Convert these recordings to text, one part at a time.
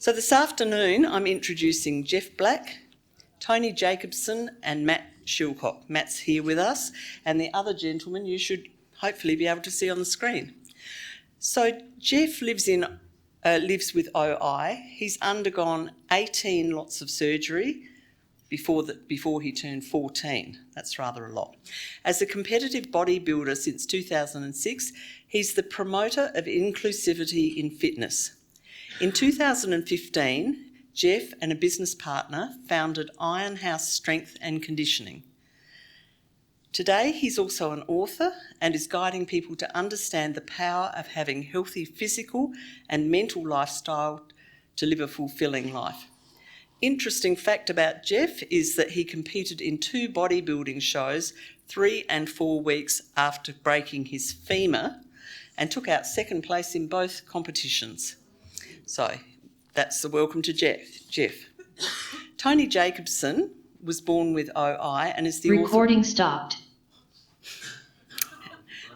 So this afternoon, I'm introducing Jeff Black, Tony Jacobsen and Matt Shilcock. Matt's here with us, and the other gentleman you should hopefully be able to see on the screen. So Jeff lives with OI. He's undergone 18 lots of surgery before he turned 14. That's rather a lot. As a competitive bodybuilder since 2006, he's the promoter of inclusivity in fitness. In 2015, Jeff and a business partner founded Iron House Strength and Conditioning. Today, he's also an author and is guiding people to understand the power of having healthy physical and mental lifestyle to live a fulfilling life. Interesting fact about Jeff is that he competed in 2 bodybuilding shows 3 and 4 weeks after breaking his femur and took out second place in both competitions. So that's the welcome to Jeff. Tony Jacobsen was born with OI and is the Recording stopped.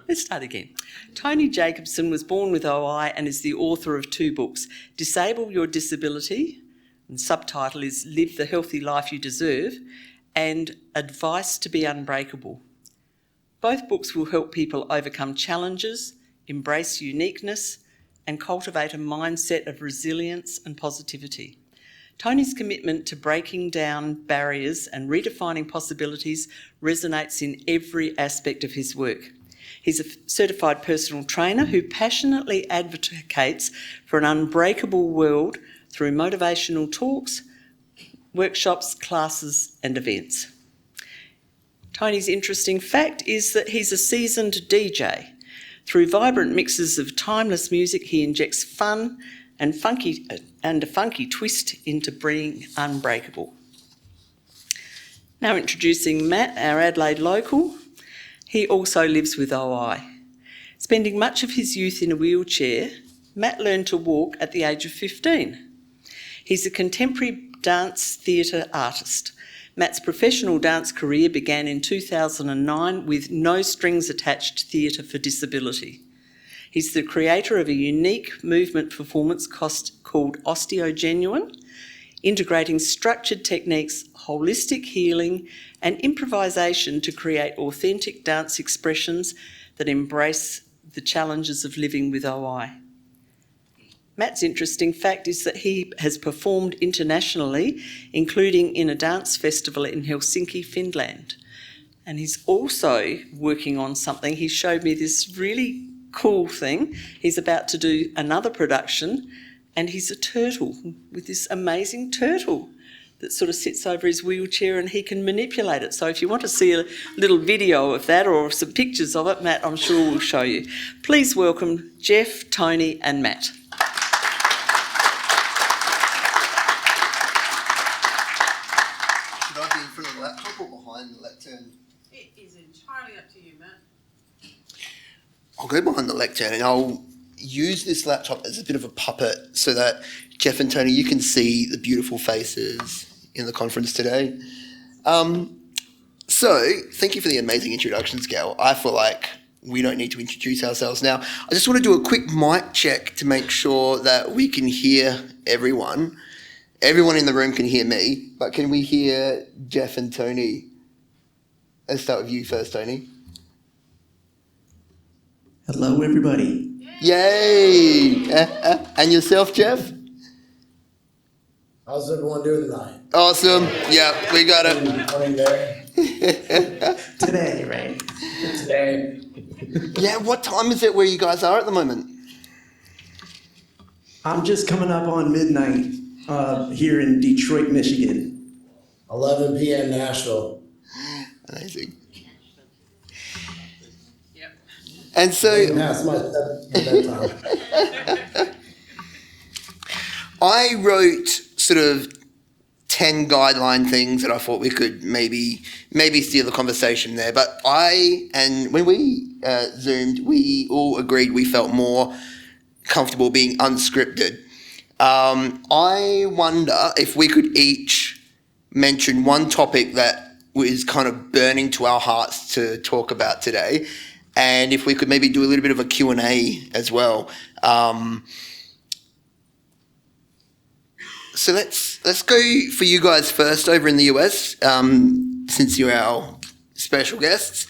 Let's start again. Tony Jacobsen was born with OI and is the author of 2 books, Disable Your Disability, and subtitle is Live the Healthy Life You Deserve, and Advice to be Unbreakable. Both books will help people overcome challenges, embrace uniqueness, and cultivate a mindset of resilience and positivity. Tony's commitment to breaking down barriers and redefining possibilities resonates in every aspect of his work. He's a certified personal trainer who passionately advocates for an unbreakable world through motivational talks, workshops, classes and events. Tony's interesting fact is that he's a seasoned DJ. Through vibrant mixes of timeless music, he injects fun and a funky twist into being unbreakable. Now introducing Matt, our Adelaide local. He also lives with OI. Spending much of his youth in a wheelchair, Matt learned to walk at the age of 15. He's a contemporary dance theatre artist. Matt's professional dance career began in 2009 with No Strings Attached Theatre for Disability. He's the creator of a unique movement performance called Osteogenuine, integrating structured techniques, holistic healing and improvisation to create authentic dance expressions that embrace the challenges of living with OI. Matt's interesting fact is that he has performed internationally, including in a dance festival in Helsinki, Finland. And he's also working on something. He showed me this really cool thing. He's about to do another production, and he's a turtle with this amazing turtle that sort of sits over his wheelchair and he can manipulate it. So if you want to see a little video of that or some pictures of it, Matt, I'm sure will show you. Please welcome Jeff, Tony and Matt. The laptop or behind the lectern? It is entirely up to you, Matt. I'll go behind the lectern and I'll use this laptop as a bit of a puppet so that Jeff and Tony, you can see the beautiful faces in the conference today. So thank you for the amazing introductions, Gail. I feel like we don't need to introduce ourselves now. I just want to do a quick mic check to make sure that we can hear everyone. Everyone in the room can hear me, but can we hear Jeff and Tony? Let's start with you first, Tony. Hello, everybody. Yay! And yourself, Jeff? How's everyone doing tonight? Awesome. Yeah, we got it. Morning there. Today, right? Today. Yeah, what time is it where you guys are at the moment? I'm just coming up on midnight here in Detroit, Michigan. 11 p.m. Nashville. Amazing. Yep. And so That's my bedtime. I wrote sort of 10 guideline things that I thought we could maybe steer the conversation there. But when we Zoomed, we all agreed we felt more comfortable being unscripted. I wonder if we could each mention one topic that was kind of burning to our hearts to talk about today, and if we could maybe do a little bit of a Q&A as well. So let's go for you guys first over in the US, since you're our special guests.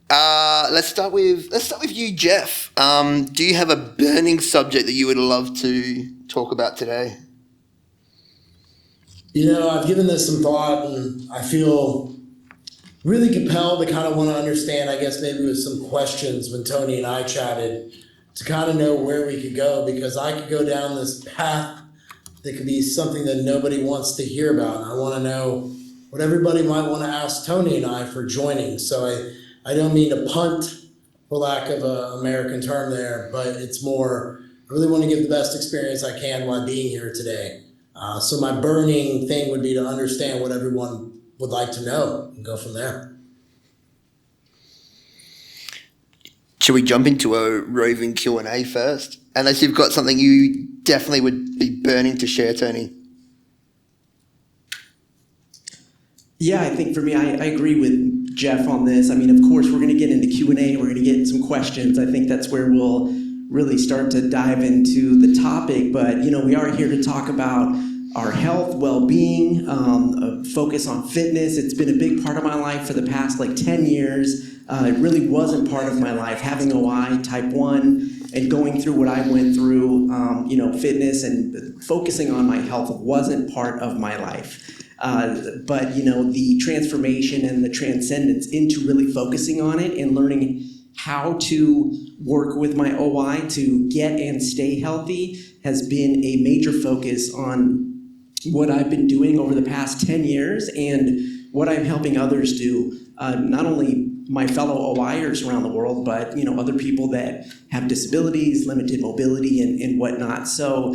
Let's start with you, Jeff. Do you have a burning subject that you would love to talk about today? I've given this some thought, and I feel really compelled to kind of want to understand, I guess maybe with some questions when Tony and I chatted, to kind of know where we could go, because I could go down this path that could be something that nobody wants to hear about. And I want to know what everybody might want to ask Tony and I for joining. So I don't mean to punt, for lack of an American term there, but it's more, I really want to give the best experience I can while being here today. So my burning thing would be to understand what everyone would like to know and go from there. Should we jump into a roving Q&A first? Unless you've got something you definitely would be burning to share, Tony. Yeah, I think for me, I agree with Jeff on this. I mean, of course, we're going to get into Q&A. We're going to get some questions. I think that's where we'll really start to dive into the topic. But, we are here to talk about our health, well-being, focus on fitness. It's been a big part of my life for the past 10 years. It really wasn't part of my life. Having OI, type 1, and going through what I went through, fitness and focusing on my health wasn't part of my life. But the transformation and the transcendence into really focusing on it and learning how to work with my OI to get and stay healthy has been a major focus on what I've been doing over the past 10 years and what I'm helping others do, not only my fellow OIers around the world, but other people that have disabilities, limited mobility, and whatnot. So,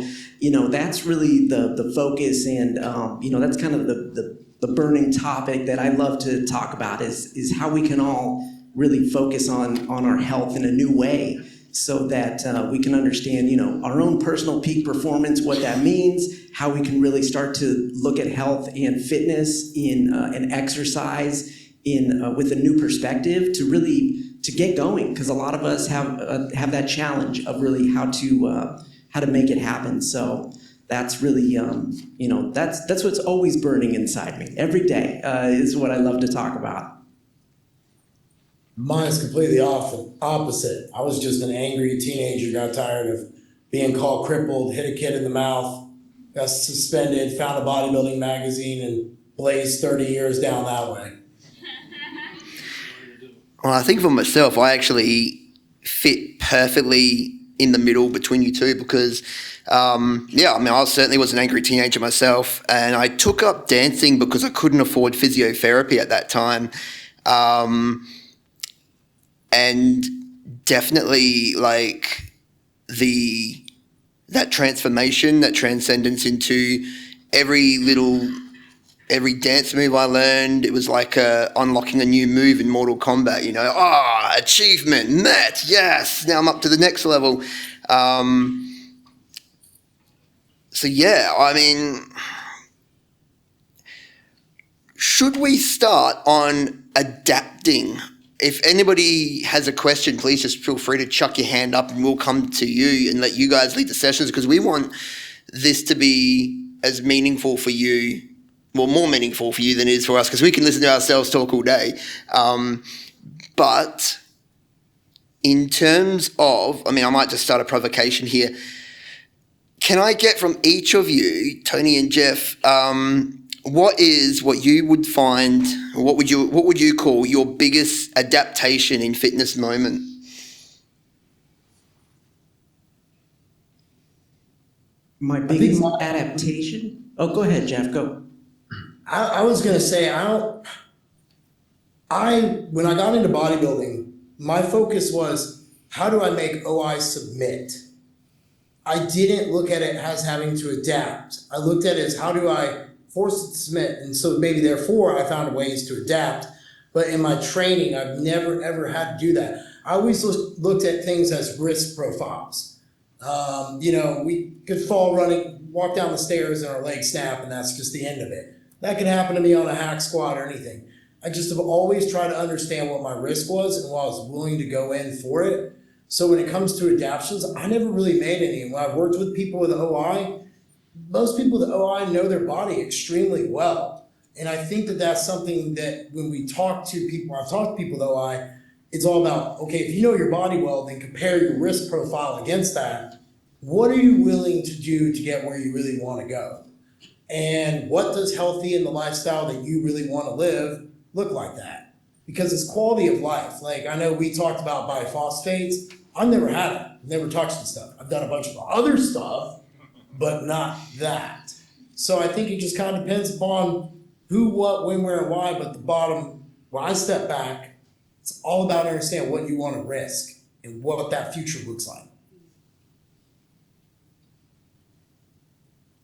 that's really the focus, and that's kind of the burning topic that I love to talk about is how we can all really focus on our health in a new way, so that we can understand our own personal peak performance, what that means, how we can really start to look at health and fitness and exercise with a new perspective to get going, because a lot of us have that challenge of really how to make it happen. So that's really that's what's always burning inside me every day, is what I love to talk about. Mine is completely opposite. I was just an angry teenager, got tired of being called crippled, hit a kid in the mouth, got suspended, found a bodybuilding magazine, and blazed 30 years down that way. Well, I think for myself, I actually fit perfectly in the middle between you two because, I certainly was an angry teenager myself, and I took up dancing because I couldn't afford physiotherapy at that time. And definitely that transformation, that transcendence into every dance move I learned, it was like unlocking a new move in Mortal Kombat, achievement, met, yes, now I'm up to the next level. Should we start on adapting? If anybody has a question, please just feel free to chuck your hand up and we'll come to you and let you guys lead the sessions, because we want this to be as meaningful for you, well, more meaningful for you than it is for us, because we can listen to ourselves talk all day. But in terms of, I might just start a provocation here. Can I get from each of you, Tony and Jeff, what you would find, what would you call your biggest adaptation in fitness moment? My biggest adaptation? Oh, go ahead, Jeff, go. I was going to say, when I got into bodybuilding, my focus was, how do I make OI submit? I didn't look at it as having to adapt. I looked at it as, how do I force it to submit? And so maybe therefore I found ways to adapt. But in my training, I've never, ever had to do that. I always looked at things as risk profiles. We could fall running, walk down the stairs and our leg snap, and that's just the end of it. That could happen to me on a hack squat or anything. I just have always tried to understand what my risk was and what I was willing to go in for it. So when it comes to adaptations, I never really made any. When I worked with people with OI, most people with OI know their body extremely well. And I think that that's something that when we talk to people, I've talked to people with OI, it's all about, okay, if you know your body well, then compare your risk profile against that. What are you willing to do to get where you really want to go? And what does healthy in the lifestyle that you really want to live look like that? Because it's quality of life. Like, I know we talked about biphosphates. I've never had it. I've never touched the stuff. I've done a bunch of other stuff, but not that. So I think it just kind of depends upon who, what, when, where, and why. But the bottom, when I step back, it's all about understanding what you want to risk and what that future looks like.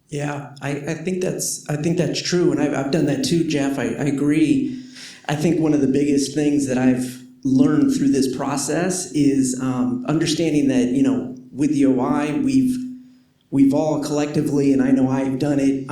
Yeah, I think that's true, and I've done that too, Jeff. I agree. I think one of the biggest things that I've learned through this process is understanding that, you know, with the OI, we've all collectively, and I know I've done it,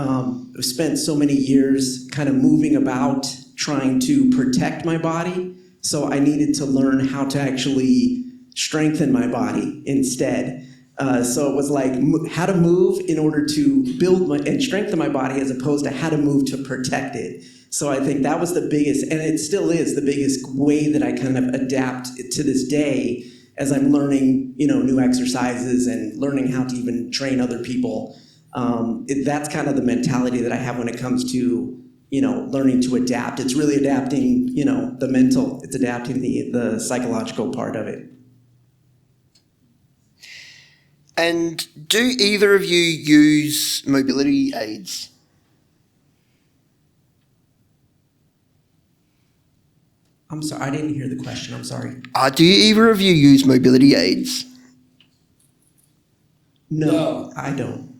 spent so many years kind of moving about trying to protect my body. So I needed to learn how to actually strengthen my body instead. So it was like how to move in order to build and strengthen my body as opposed to how to move to protect it. So I think that was the biggest, and it still is the biggest way that I kind of adapt to this day as I'm learning, you know, new exercises and learning how to even train other people. That's kind of the mentality that I have when it comes to, you know, learning to adapt. It's really adapting, you know, the mental, it's adapting the psychological part of it. And do either of you use mobility aids? I'm sorry, I didn't hear the question, I'm sorry. Do either of you use mobility aids? No, I don't.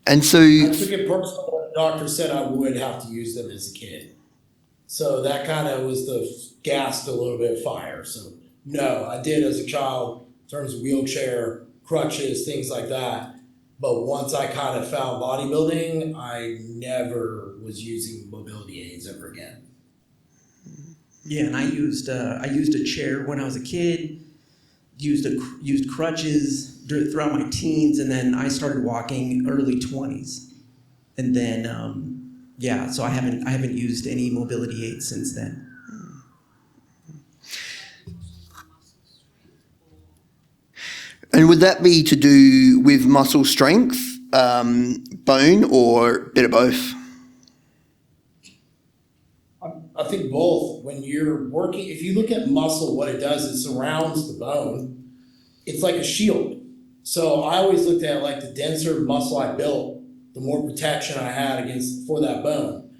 And so... I took it personal when the doctor said I would have to use them as a kid. So that kind of was the gas to a little bit of fire. So no, I did as a child in terms of wheelchair, crutches, things like that. But once I kind of found bodybuilding, I never was using mobility aids ever again. Yeah, and I used a chair when I was a kid, used crutches throughout my teens, and then I started walking early 20s. And then, so I haven't used any mobility aids since then. And would that be to do with muscle strength, bone, or a bit of both? I think both. When you're working, if you look at muscle, what it does is surrounds the bone. It's like a shield. So I always looked at it like the denser muscle I built, the more protection I had for that bone.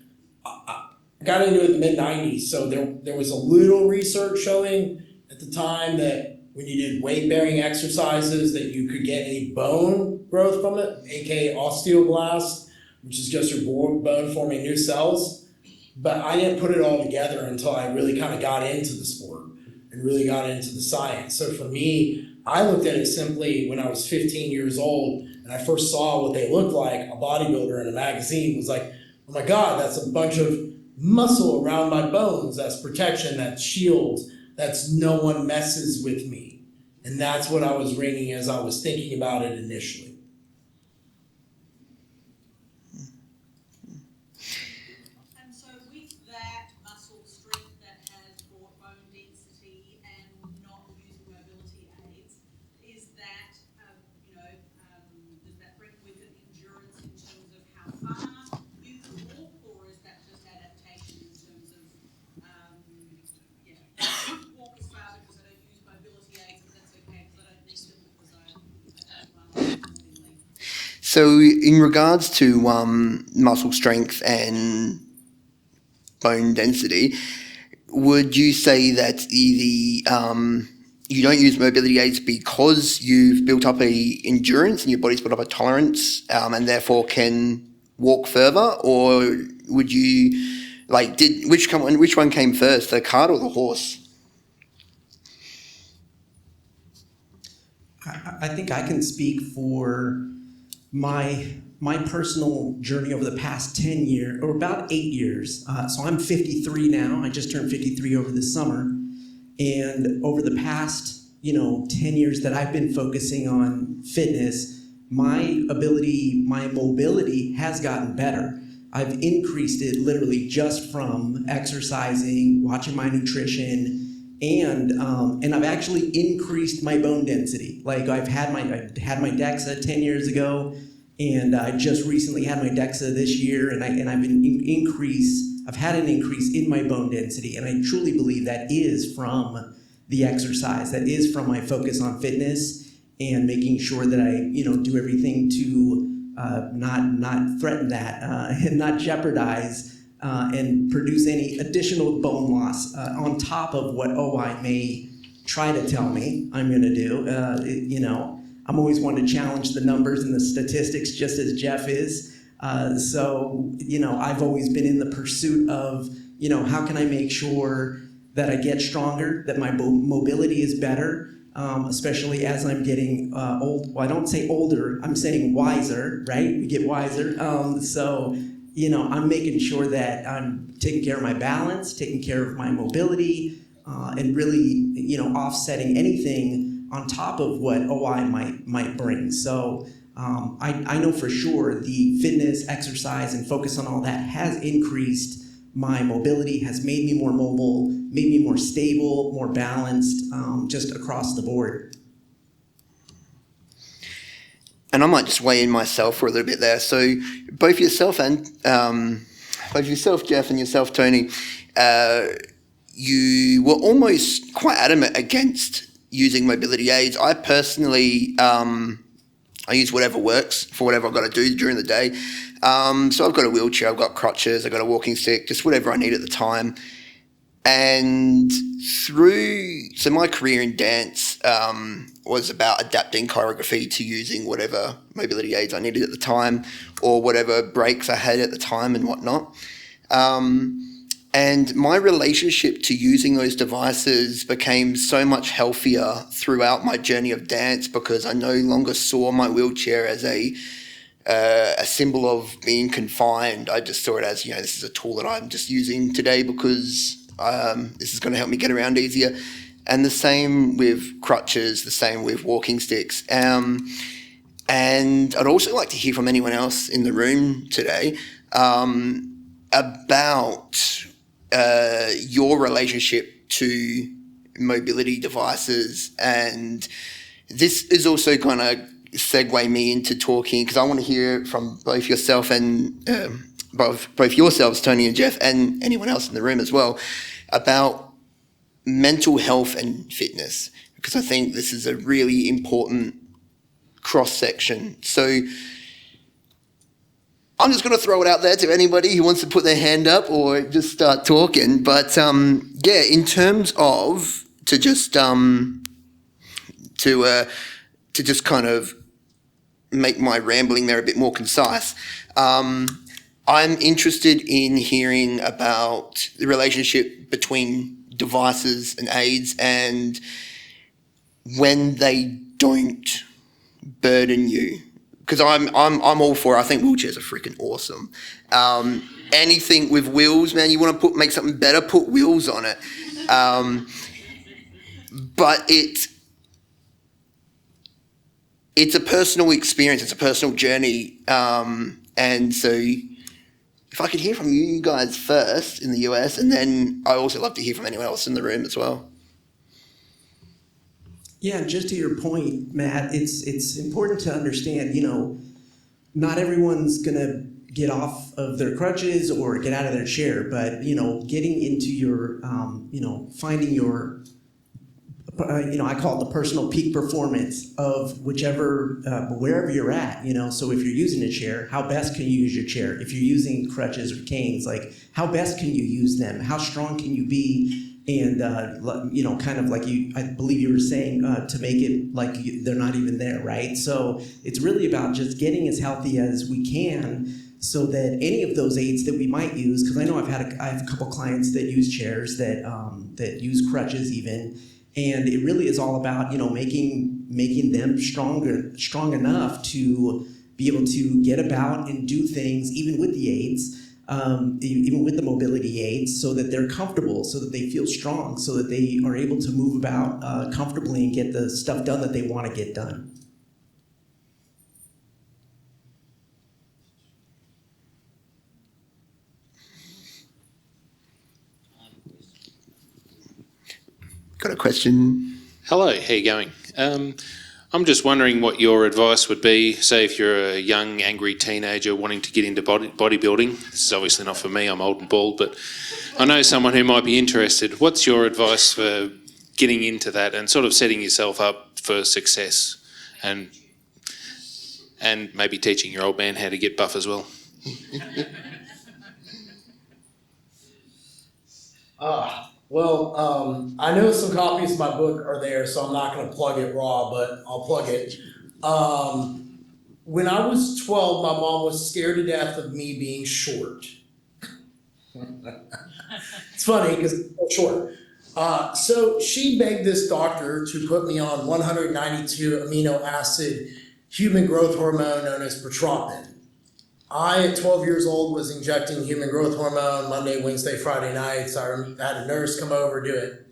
I got into it in the mid-90s, so there was a little research showing at the time that when you did weight-bearing exercises that you could get any bone growth from it, aka osteoblast, which is just your bone forming new cells. But I didn't put it all together until I really kind of got into the sport and really got into the science. So for me, I looked at it simply when I was 15 years old and I first saw what they looked like, a bodybuilder in a magazine, was like, oh my God, that's a bunch of muscle around my bones. That's protection, that's shields. That's no one messes with me. And that's what I was ringing as I was thinking about it initially. And so with that muscle strength that has brought bone density and not using mobility aids, is that, does that bring with it endurance in terms of how far you can walk, or is that just adaptation in terms of, walk as far because I don't use mobility aids, but that's okay because I don't need them because I don't run accordingly. So in regards to muscle strength and bone density, would you say that you don't use mobility aids because you've built up a endurance and your body's built up a tolerance and therefore can walk further? Or would you, which one came first, the cart or the horse? I think I can speak for my personal journey over the past 10 years, or about 8 years. So I'm 53 now. I just turned 53 over the summer. And over the past 10 years that I've been focusing on fitness, my mobility has gotten better. I've increased it literally just from exercising, watching my nutrition, and I've actually increased my bone density. Like I had my DEXA 10 years ago, and I just recently had my DEXA this year, and I've had an increase in my bone density, and I truly believe that is from the exercise, that is from my focus on fitness and making sure that I do everything to not threaten that and not jeopardize and produce any additional bone loss on top of what OI may try to tell me I'm going to do. I'm always one to challenge the numbers and the statistics, just as Jeff is. So I've always been in the pursuit of, how can I make sure that I get stronger, that my mobility is better, especially as I'm getting old. Well, I don't say older, I'm saying wiser, right? We get wiser. So I'm making sure that I'm taking care of my balance, taking care of my mobility, and really, offsetting anything on top of what OI might bring. So I know for sure the fitness, exercise, and focus on all that has increased my mobility, has made me more mobile, made me more stable, more balanced, just across the board. And I might just weigh in myself for a little bit there. So both yourself, Jeff, and yourself, Tony, you were almost quite adamant against using mobility aids. I personally, I use whatever works for whatever I've got to do during the day. So I've got a wheelchair, I've got crutches, I've got a walking stick, just whatever I need at the time. And so my career in dance was about adapting choreography to using whatever mobility aids I needed at the time or whatever breaks I had at the time and whatnot. And my relationship to using those devices became so much healthier throughout my journey of dance because I no longer saw my wheelchair as a symbol of being confined. I just saw it as, this is a tool that I'm just using today because this is going to help me get around easier. And the same with crutches, the same with walking sticks. And I'd also like to hear from anyone else in the room today about your relationship to mobility devices. And this is also going to segue me into talking, because I want to hear from both yourself and both yourselves, Tony and Jeff, and anyone else in the room as well, about mental health and fitness, because I think this is a really important cross-section. So I'm just going to throw it out there to anybody who wants to put their hand up or just start talking. But in terms of to just kind of make my rambling there a bit more concise, I'm interested in hearing about the relationship between devices and aids and when they don't burden you. Because I'm all for it. I think wheelchairs are freaking awesome. Anything with wheels, man, you want to make something better, put wheels on it. But it's a personal experience. It's a personal journey. And so if I could hear from you guys first in the US, and then I also love to hear from anyone else in the room as well. Yeah, just to your point, Matt, it's important to understand, not everyone's going to get off of their crutches or get out of their chair, but, getting into your, finding your, I call it the personal peak performance of wherever you're at, so if you're using a chair, how best can you use your chair? If you're using crutches or canes, like how best can you use them? How strong can you be? And, kind of like I believe you were saying, to make it like they're not even there, right? So it's really about just getting as healthy as we can so that any of those aids that we might use, because I know I have a couple clients that use chairs that use crutches even, and it really is all about, making them strong enough to be able to get about and do things even with the aids. even with the mobility aids, so that they're comfortable, so that they feel strong, so that they are able to move about comfortably and get the stuff done that they want to get done. Got a question? Hello, how you going? I'm just wondering what your advice would be, say if you're a young, angry teenager wanting to get into bodybuilding. This is obviously not for me, I'm old and bald, but I know someone who might be interested. What's your advice for getting into that and sort of setting yourself up for success and maybe teaching your old man how to get buff as well? Well, I know some copies of my book are there, so I'm not going to plug it raw, but I'll plug it. When I was 12, my mom was scared to death of me being short. It's funny because I'm short. So she begged this doctor to put me on 192 amino acid human growth hormone known as protropin. I, at 12 years old, was injecting human growth hormone Monday, Wednesday, Friday nights. I had a nurse come over, do it.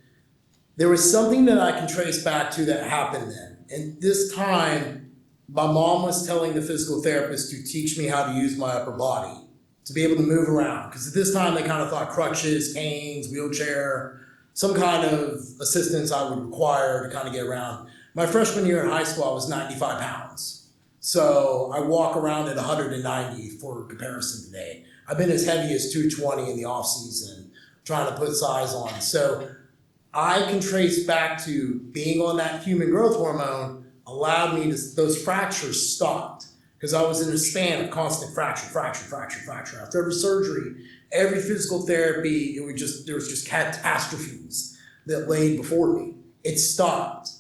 There was something that I can trace back to that happened then. And this time, my mom was telling the physical therapist to teach me how to use my upper body, to be able to move around. Because at this time, they kind of thought crutches, canes, wheelchair, some kind of assistance I would require to kind of get around. My freshman year in high school, I was 95 pounds. So I walk around at 190 for comparison today. I've been as heavy as 220 in the off season, trying to put size on. So I can trace back to being on that human growth hormone allowed me to, those fractures stopped because I was in a span of constant fracture. After every surgery, every physical therapy, there was just catastrophes that laid before me. It stopped.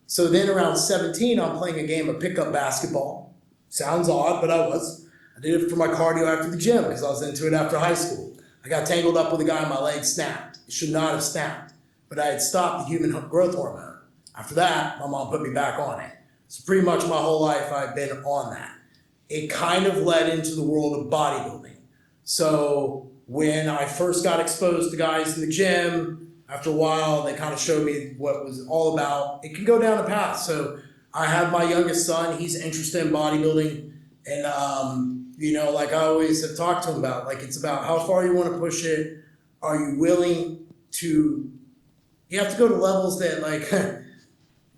So then around 17, I'm playing a game of pickup basketball. Sounds odd, but I was. I did it for my cardio after the gym because I was into it after high school. I got tangled up with a guy and my leg snapped. It should not have snapped, but I had stopped the human growth hormone. After that, my mom put me back on it. So pretty much my whole life I've been on that. It kind of led into the world of bodybuilding. So when I first got exposed to guys in the gym, after a while, they kind of showed me what it was all about. It can go down a path. So I have my youngest son. He's interested in bodybuilding. And, like I always have talked to him about, like, it's about how far you want to push it. Are you willing to, you have to go to levels that, like,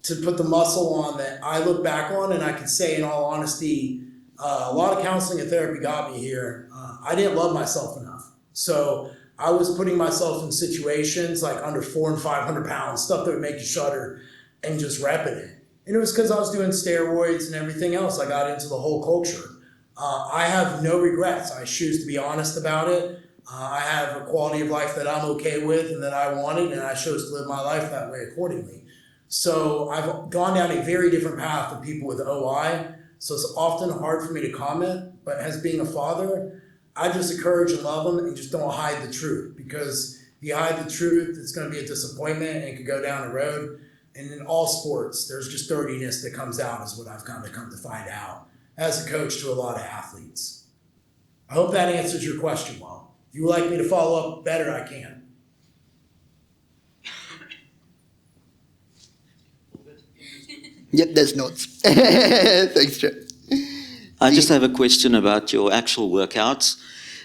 to put the muscle on that I look back on. And I can say, in all honesty, a lot of counseling and therapy got me here. I didn't love myself enough. So I was putting myself in situations like under 400 and 500 pounds, stuff that would make you shudder, and just repping it. And it was because I was doing steroids and everything else. I got into the whole culture. I have no regrets. I choose to be honest about it. I have a quality of life that I'm okay with and that I wanted, and I chose to live my life that way accordingly. So I've gone down a very different path than people with OI. So it's often hard for me to comment, but as being a father, I just encourage and love them and just don't hide the truth, because if you hide the truth, it's going to be a disappointment and it could go down the road. And in all sports, there's just dirtiness that comes out, is what I've kind of come to find out as a coach to a lot of athletes. I hope that answers your question well. If you would like me to follow up better, I can. Yep, there's notes. Thanks, Jeff. I just have a question about your actual workouts.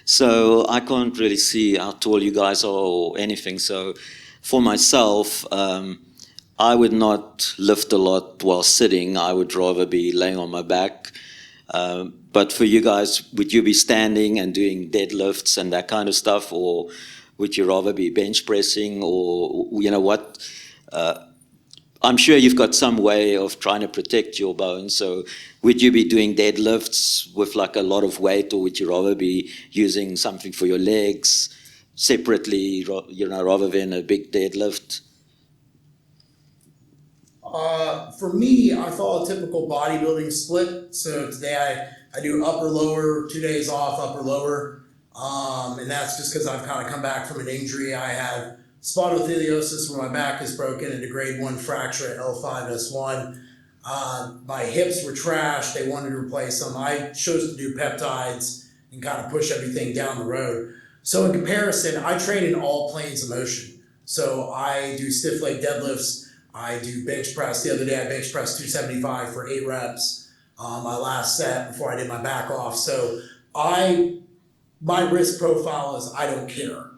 So I can't really see how tall you guys are or anything. So for myself, I would not lift a lot while sitting. I would rather be laying on my back. But for you guys, would you be standing and doing deadlifts and that kind of stuff? Or would you rather be bench pressing, or, what? I'm sure you've got some way of trying to protect your bones. So would you be doing deadlifts with like a lot of weight, or would you rather be using something for your legs separately, rather than a big deadlift? For me, I follow a typical bodybuilding split. So today I do upper lower, 2 days off, upper lower. And that's just because I've kind of come back from an injury. I have spondylolisthesis where my back is broken and a grade 1 fracture at L5S1. My hips were trashed. They wanted to replace them. I chose to do peptides and kind of push everything down the road. So in comparison, I train in all planes of motion. So I do stiff leg deadlifts. I do bench press. The other day I bench pressed 275 for 8 reps. My last set before I did my back off. So my risk profile is I don't care.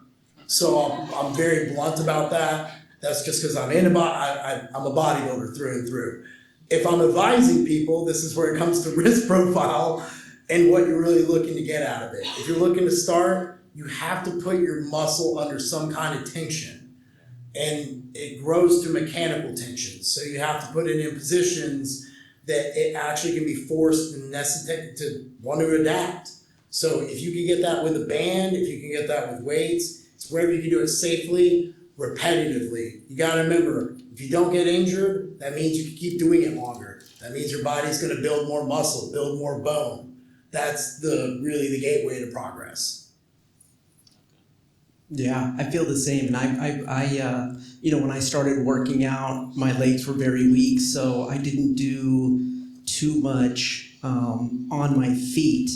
So I'm very blunt about that. That's just because I'm a bodybuilder through and through. If I'm advising people, this is where it comes to risk profile and what you're really looking to get out of it. If you're looking to start, you have to put your muscle under some kind of tension. And it grows through mechanical tension. So you have to put it in positions that it actually can be forced and necessary to want to adapt. So if you can get that with a band, if you can get that with weights, it's wherever you can do it safely, repetitively. You gotta remember, if you don't get injured, that means you can keep doing it longer. That means your body's gonna build more muscle, build more bone. That's really the gateway to progress. Yeah, I feel the same. And I when I started working out, my legs were very weak, so I didn't do too much on my feet.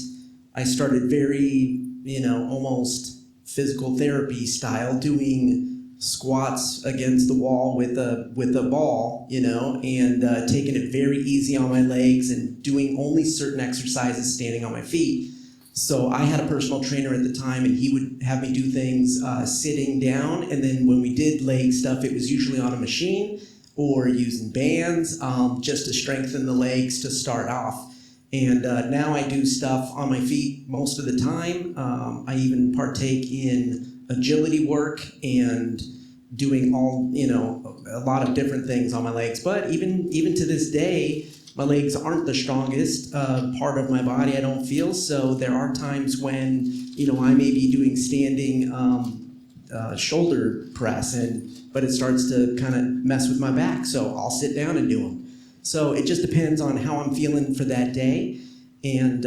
I started very, almost physical therapy style, doing squats against the wall with a ball, and taking it very easy on my legs and doing only certain exercises standing on my feet. So I had a personal trainer at the time, and he would have me do things sitting down. And then when we did leg stuff, it was usually on a machine or using bands just to strengthen the legs to start off. And now I do stuff on my feet most of the time. I even partake in agility work and doing a lot of different things on my legs. But even to this day, my legs aren't the strongest part of my body, I don't feel. So there are times when, I may be doing standing shoulder press, but it starts to kind of mess with my back. So I'll sit down and do them. So it just depends on how I'm feeling for that day. And,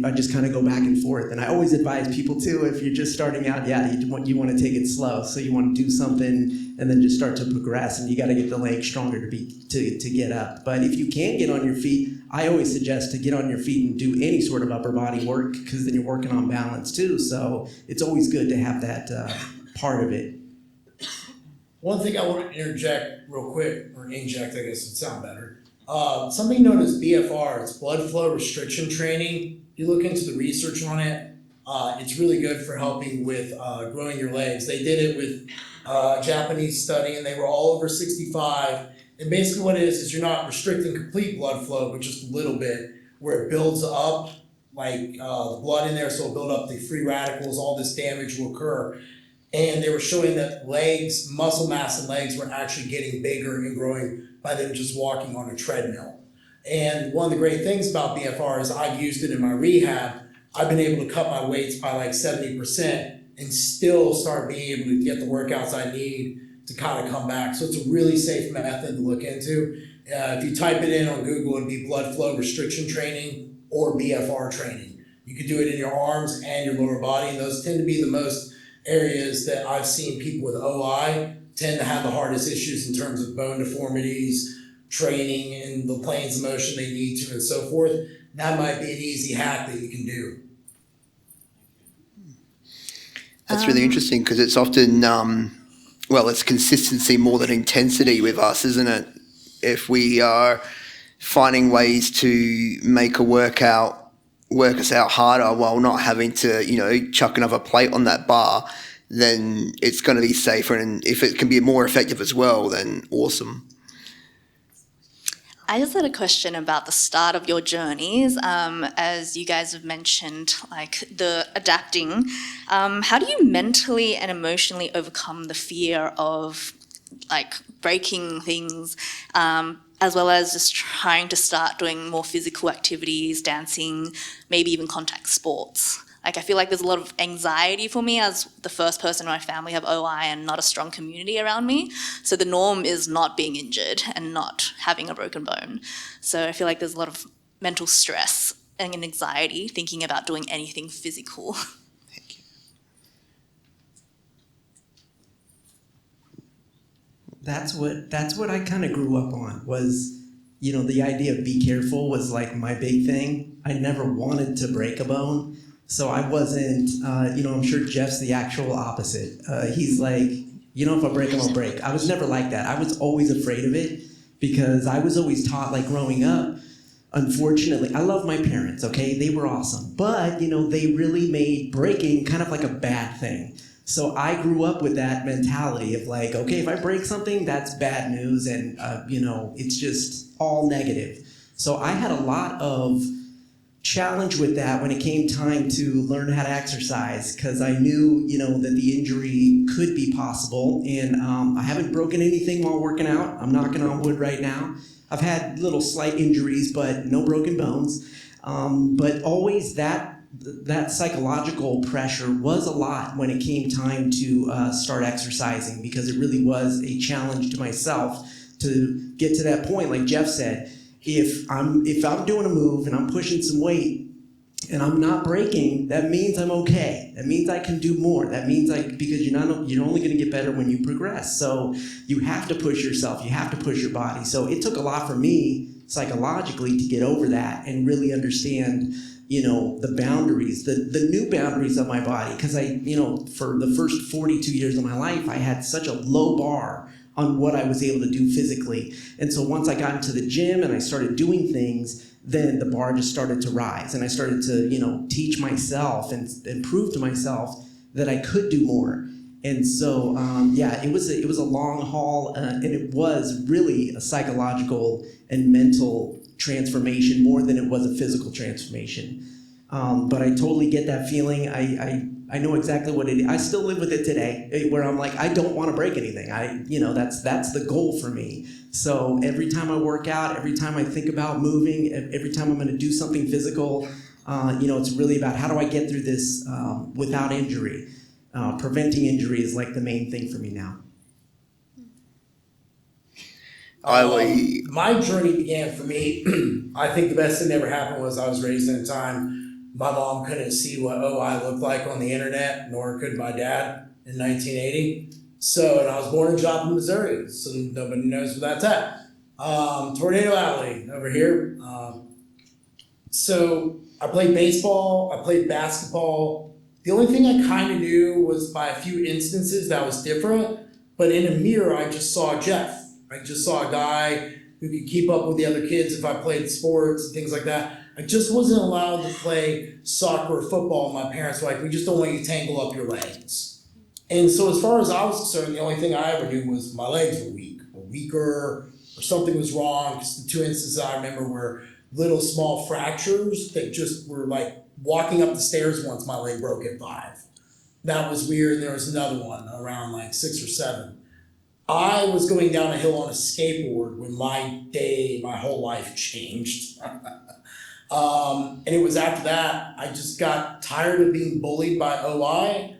I just kind of go back and forth. And I always advise people too, if you're just starting out, you want to take it slow. So you want to do something and then just start to progress, and you got to get the legs stronger to get up. But if you can get on your feet, I always suggest to get on your feet and do any sort of upper body work, because then you're working on balance too. So it's always good to have that part of it. One thing I want to interject real quick, or inject, I guess would sound better. Something known as BFR, it's blood flow restriction training. You look into the research on it, it's really good for helping with growing your legs. They did it with a Japanese study, and they were all over 65. And basically what it is you're not restricting complete blood flow, but just a little bit, where it builds up like the blood in there, so it'll build up the free radicals, all this damage will occur. And they were showing that legs, muscle mass in legs were actually getting bigger and growing by them just walking on a treadmill. And one of the great things about BFR is I've used it in my rehab. I've been able to cut my weights by like 70% and still start being able to get the workouts I need to kind of come back. So it's a really safe method to look into. If you type it in on Google, it'd be blood flow restriction training or BFR training. You could do it in your arms and your lower body, and those tend to be the most areas that I've seen people with OI tend to have the hardest issues in terms of bone deformities, training, and the planes of motion they need to, and so forth. That might be an easy hack that you can do. That's really interesting, because it's often, it's consistency more than intensity with us, isn't it? If we are finding ways to make a workout work us out harder while not having to, chuck another plate on that bar, then it's going to be safer. And if it can be more effective as well, then awesome. I just had a question about the start of your journeys. As you guys have mentioned, like the adapting, how do you mentally and emotionally overcome the fear of like breaking things, as well as just trying to start doing more physical activities, dancing, maybe even contact sports? Like, I feel like there's a lot of anxiety for me as the first person in my family have OI and not a strong community around me. So the norm is not being injured and not having a broken bone. So I feel like there's a lot of mental stress and anxiety thinking about doing anything physical. Thank you. That's what I kind of grew up on was, the idea of be careful was like my big thing. I never wanted to break a bone. So I wasn't, I'm sure Jeff's the actual opposite. He's like, if I break, I'm gonna break. I was never like that. I was always afraid of it because I was always taught, like growing up, unfortunately, I love my parents, okay? They were awesome. But, they really made breaking kind of like a bad thing. So I grew up with that mentality of like, okay, if I break something, that's bad news, and, it's just all negative. So I had a lot of challenge with that when it came time to learn how to exercise because I knew, that the injury could be possible. And I haven't broken anything while working out. I'm knocking on wood right now. I've had little slight injuries, but no broken bones. But always that psychological pressure was a lot when it came time to start exercising because it really was a challenge to myself to get to that point. Like Jeff said, if I'm doing a move and I'm pushing some weight and I'm not breaking, that means I'm okay. That means I can do more. That means because you're only going to get better when you progress. So you have to push yourself. You have to push your body. So it took a lot for me psychologically to get over that and really understand, the boundaries, the new boundaries of my body. Because for the first 42 years of my life, I had such a low bar on what I was able to do physically. And so once I got into the gym and I started doing things, then the bar just started to rise. And I started to, teach myself and prove to myself that I could do more. And so, it was a long haul, and it was really a psychological and mental transformation more than it was a physical transformation. But I totally get that feeling. I know exactly what it is. I still live with it today, where I'm like, I don't want to break anything. That's the goal for me. So every time I work out, every time I think about moving, every time I'm going to do something physical, it's really about how do I get through this without injury. Preventing injury is like the main thing for me now. My journey began for me. I think the best thing that ever happened was I was raised in a time my mom couldn't see what OI looked like on the internet, nor could my dad in 1980. So, and I was born in Jocobsen, Missouri, so nobody knows where that's at. Tornado Alley over here. So I played baseball, I played basketball. The only thing I kind of knew was by a few instances that was different, but in a mirror, I just saw Jeff. I just saw a guy who could keep up with the other kids if I played sports and things like that. I just wasn't allowed to play soccer or football. My parents were like, we just don't want you to tangle up your legs. And so as far as I was concerned, the only thing I ever knew was my legs were weak, or weaker, or something was wrong. Because the two instances I remember were little small fractures that just were like walking up the stairs once my leg broke at 5. That was weird. And there was another one around like 6 or 7. I was going down a hill on a skateboard when my whole life changed. And it was after that, I just got tired of being bullied by OI,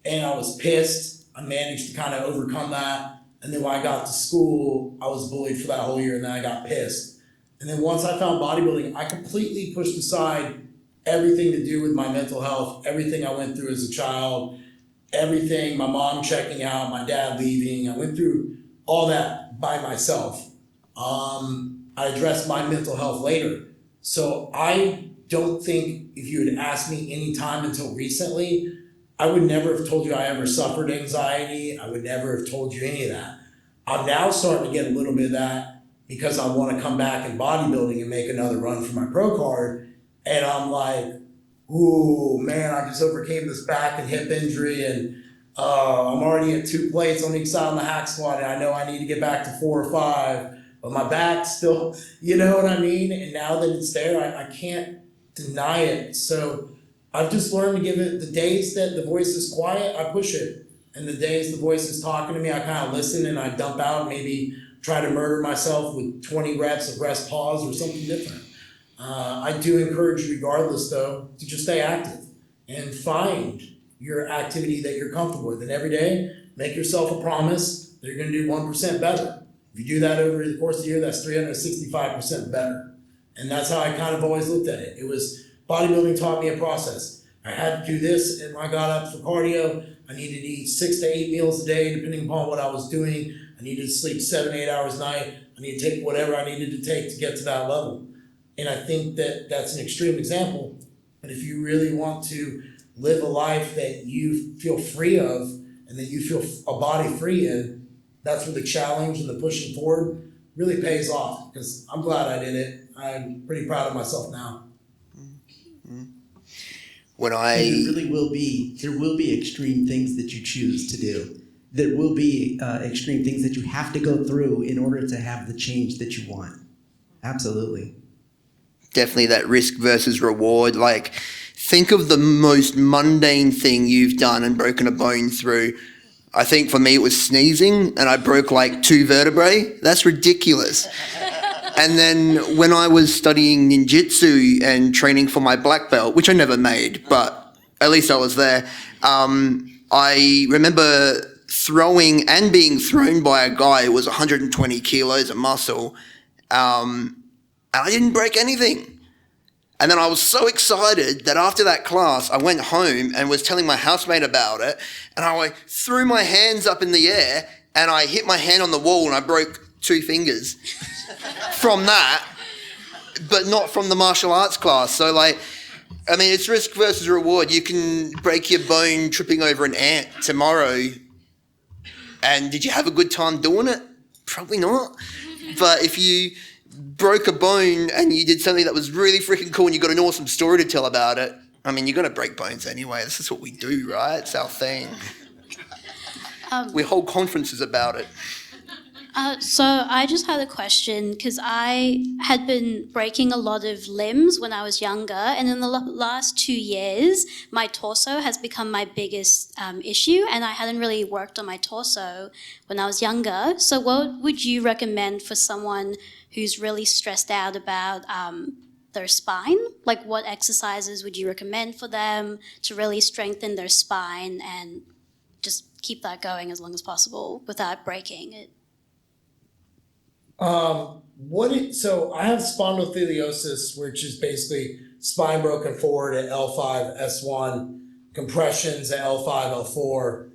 and I was pissed. I managed to kind of overcome that. And then when I got to school, I was bullied for that whole year, and then I got pissed. And then once I found bodybuilding, I completely pushed aside everything to do with my mental health, everything I went through as a child, everything, my mom checking out, my dad leaving. I went through all that by myself. I addressed my mental health later. So I don't think if you had asked me any time until recently, I would never have told you I ever suffered anxiety. I would never have told you any of that. I'm now starting to get a little bit of that because I want to come back in bodybuilding and make another run for my pro card. And I'm like, ooh, man, I just overcame this back and hip injury, and I'm already at 2 plates on each side on the hack squat, and I know I need to get back to 4 or 5, but my back's still, you know what I mean? And now that it's there, I can't deny it. So I've just learned to give it, the days that the voice is quiet, I push it. And the days the voice is talking to me, I kind of listen and I dump out, maybe try to murder myself with 20 reps of rest pause or something different. I do encourage you regardless though, to just stay active and find your activity that you're comfortable with. And every day, make yourself a promise that you're gonna do 1% better. If you do that over the course of the year, that's 365% better. And that's how I kind of always looked at it. It was, bodybuilding taught me a process. I had to do this, and when I got up for cardio, I needed to eat 6 to 8 meals a day, depending upon what I was doing. I needed to sleep 7 to 8 hours a night. I needed to take whatever I needed to take to get to that level. And I think that that's an extreme example, But if you really want to live a life that you feel free of and that you feel a body free in, that's where the challenge and the pushing forward really pays off, because I'm glad I did it. I'm pretty proud of myself now. When And there will be extreme things that you choose to do. There will be extreme things that you have to go through in order to have the change that you want. Absolutely. Definitely that risk versus reward. Like, think of the most mundane thing you've done and broken a bone through. I think for me it was sneezing, and I broke like 2 vertebrae. That's ridiculous. And then when I was studying ninjutsu and training for my black belt, which I never made, but at least I was there, I remember throwing and being thrown by a guy who was 120 kilos of muscle, and I didn't break anything. And then I was so excited that after that class, I went home and was telling my housemate about it, and I threw my hands up in the air, and I hit my hand on the wall, and I broke 2 fingers from that, but not from the martial arts class. So, like, I mean, it's risk versus reward. You can break your bone tripping over an ant tomorrow, and did you have a good time doing it? Probably not. But if you broke a bone and you did something that was really freaking cool and you got an awesome story to tell about it, I mean, you're going to break bones anyway. This is what we do, right? It's our thing. We hold conferences about it. So I just had a question, because I had been breaking a lot of limbs when I was younger, and in the last 2 years, my torso has become my biggest issue, and I hadn't really worked on my torso when I was younger. So what would you recommend for someone who's really stressed out about their spine? Like, what exercises would you recommend for them to really strengthen their spine and just keep that going as long as possible without breaking it? So I have spondylolisthesiosis, which is basically spine broken forward at L5, S1, compressions at L5, L4.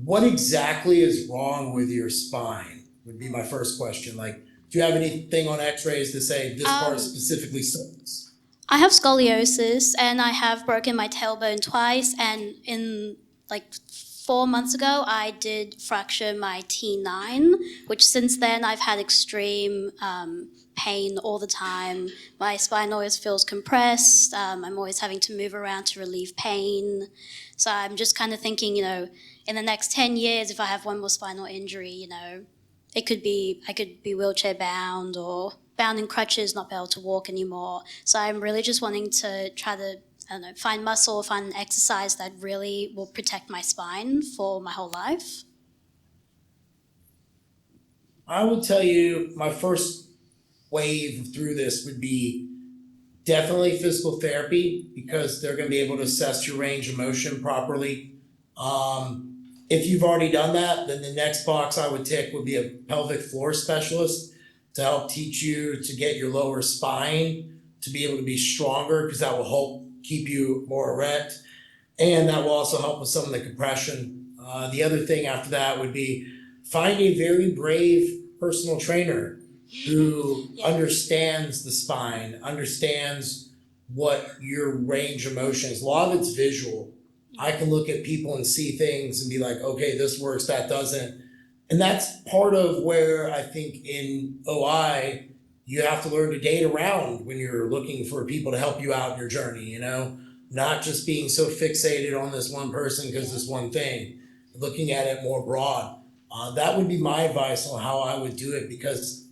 What exactly is wrong with your spine would be my first question. Like, do you have anything on x-rays to say this part specifically sucks? I have scoliosis, and I have broken my tailbone twice, and in like 4 months ago, I did fracture my T9, which since then I've had extreme pain all the time. My spine always feels compressed. I'm always having to move around to relieve pain. So I'm just kind of thinking, in the next 10 years, if I have one more spinal injury, I could be wheelchair bound or bound in crutches, not be able to walk anymore. So I'm really just wanting to try to find muscle, find an exercise that really will protect my spine for my whole life. I would tell you my first wave through this would be definitely physical therapy, because they're going to be able to assess your range of motion properly. If you've already done that, then the next box I would tick would be a pelvic floor specialist to help teach you to get your lower spine to be able to be stronger, because that will help keep you more erect, and that will also help with some of the compression. The other thing after that would be find a very brave personal trainer who understands the spine, understands what your range of motion is. A lot of it's visual. I can look at people and see things and be like, okay, this works, that doesn't. And that's part of where I think in OI, you have to learn to date around when you're looking for people to help you out in your journey, not just being so fixated on this one person because this one thing, looking at it more broad. That would be my advice on how I would do it, because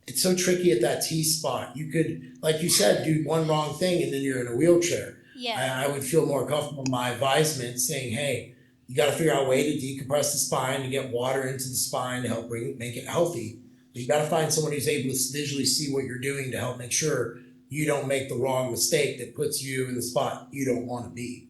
it's so tricky at that T spot. You could, like you said, do one wrong thing and then you're in a wheelchair. Yeah. I would feel more comfortable in my advisement saying, hey, you got to figure out a way to decompress the spine, to get water into the spine to help make it healthy. But you got to find someone who's able to visually see what you're doing to help make sure you don't make the wrong mistake that puts you in the spot you don't want to be.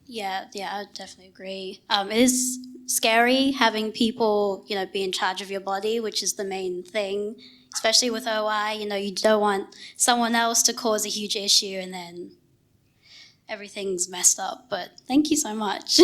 Yeah, I would definitely agree. It is scary having people, be in charge of your body, which is the main thing, especially with OI. You don't want someone else to cause a huge issue and then everything's messed up. But thank you so much.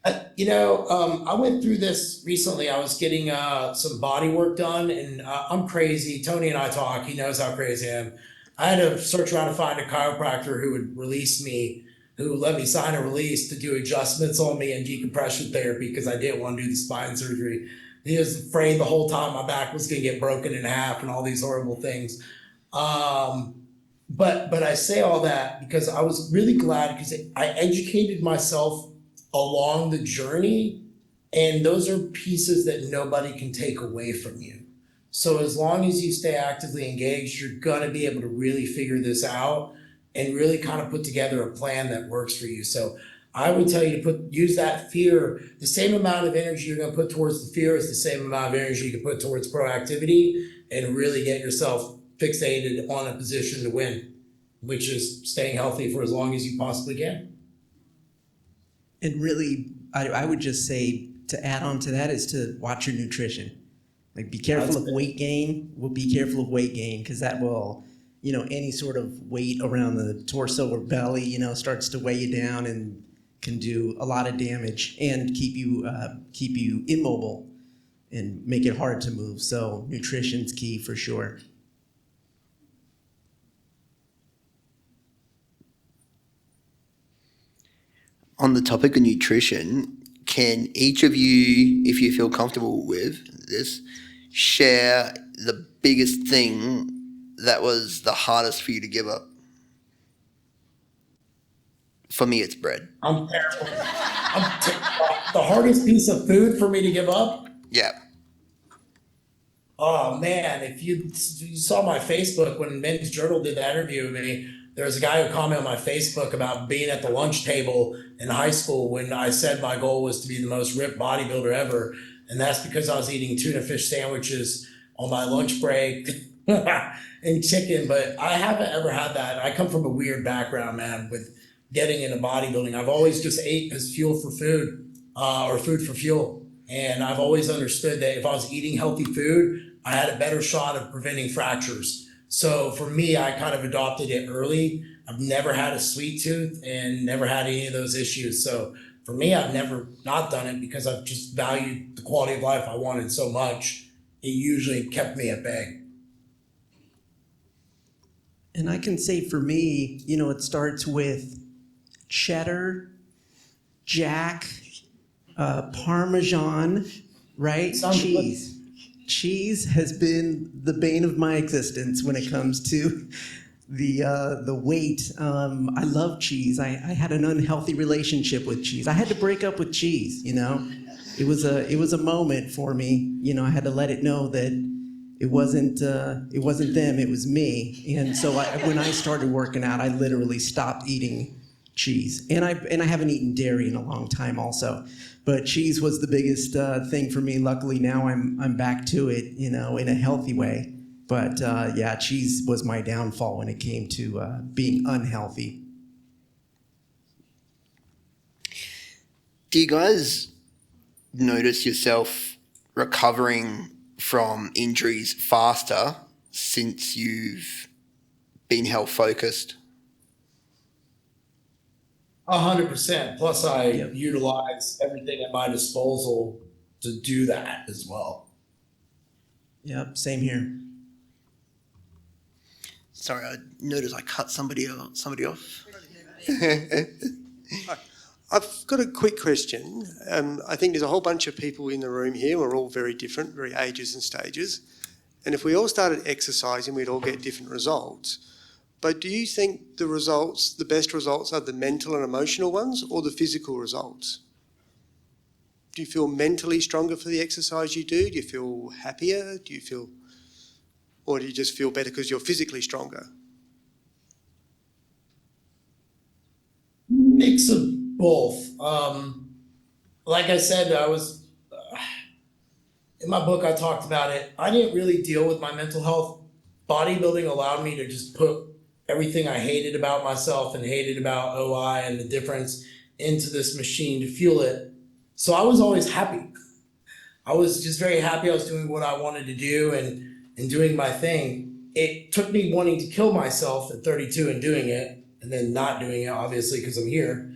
I went through this recently. I was getting some body work done, and I'm crazy. Tony and I talk. He knows how crazy I am. I had to search around to find a chiropractor who would release me, who let me sign a release to do adjustments on me and decompression therapy because I didn't want to do the spine surgery. He was afraid the whole time my back was going to get broken in half and all these horrible things. But I say all that because I was really glad because I educated myself along the journey, and those are pieces that nobody can take away from you. So as long as you stay actively engaged, you're gonna be able to really figure this out and really kind of put together a plan that works for you. So I would tell you to use that fear, the same amount of energy you're gonna put towards the fear is the same amount of energy you can put towards proactivity and really get yourself fixated on a position to win, which is staying healthy for as long as you possibly can. And really, I would just say to add on to that is to watch your nutrition. Like, be careful of weight gain. Well, be careful of weight gain because that will, any sort of weight around the torso or belly, starts to weigh you down and can do a lot of damage and keep you immobile and make it hard to move. So nutrition's key for sure. On the topic of nutrition, can each of you, if you feel comfortable with this, share the biggest thing that was the hardest for you to give up? For me, it's bread. I'm terrible. The hardest piece of food for me to give up? Yeah. Oh man, if you saw my Facebook when Men's Journal did that interview with me, there was a guy who commented on my Facebook about being at the lunch table in high school when I said my goal was to be the most ripped bodybuilder ever. And that's because I was eating tuna fish sandwiches on my lunch break and chicken. But I haven't ever had that. I come from a weird background, man, with getting into bodybuilding. I've always just ate as fuel for food or food for fuel. And I've always understood that if I was eating healthy food, I had a better shot of preventing fractures. So for me, I kind of adopted it early. I've never had a sweet tooth and never had any of those issues. So for me, I've never not done it because I've just valued the quality of life I wanted so much. It usually kept me at bay. And I can say for me, it starts with cheddar, Jack, Parmesan, right? Cheese. Cheese has been the bane of my existence when it comes to the weight. I love cheese. I had an unhealthy relationship with cheese. I had to break up with cheese. It was a moment for me. I had to let it know that it wasn't them. It was me. And so when I started working out, I literally stopped eating cheese. And I haven't eaten dairy in a long time also. But cheese was the biggest thing for me. Luckily now I'm back to it, in a healthy way. But cheese was my downfall when it came to being unhealthy. Do you guys notice yourself recovering from injuries faster since you've been health focused? 100%. Plus, I utilize everything at my disposal to do that as well. Yep, same here. Sorry, I noticed I cut somebody off. I've got a quick question. I think there's a whole bunch of people in the room here. We're all very different, very ages and stages. And if we all started exercising, we'd all get different results. But do you think the best results are the mental and emotional ones or the physical results? Do you feel mentally stronger for the exercise you do? Do you feel happier? Or do you just feel better because you're physically stronger? Mix of both. Like I said, in my book, I talked about it. I didn't really deal with my mental health. Bodybuilding allowed me to just put everything I hated about myself and hated about OI and the difference into this machine to fuel it. So I was always happy. I was just very happy I was doing what I wanted to do and doing my thing. It took me wanting to kill myself at 32 and doing it, and then not doing it, obviously, because I'm here.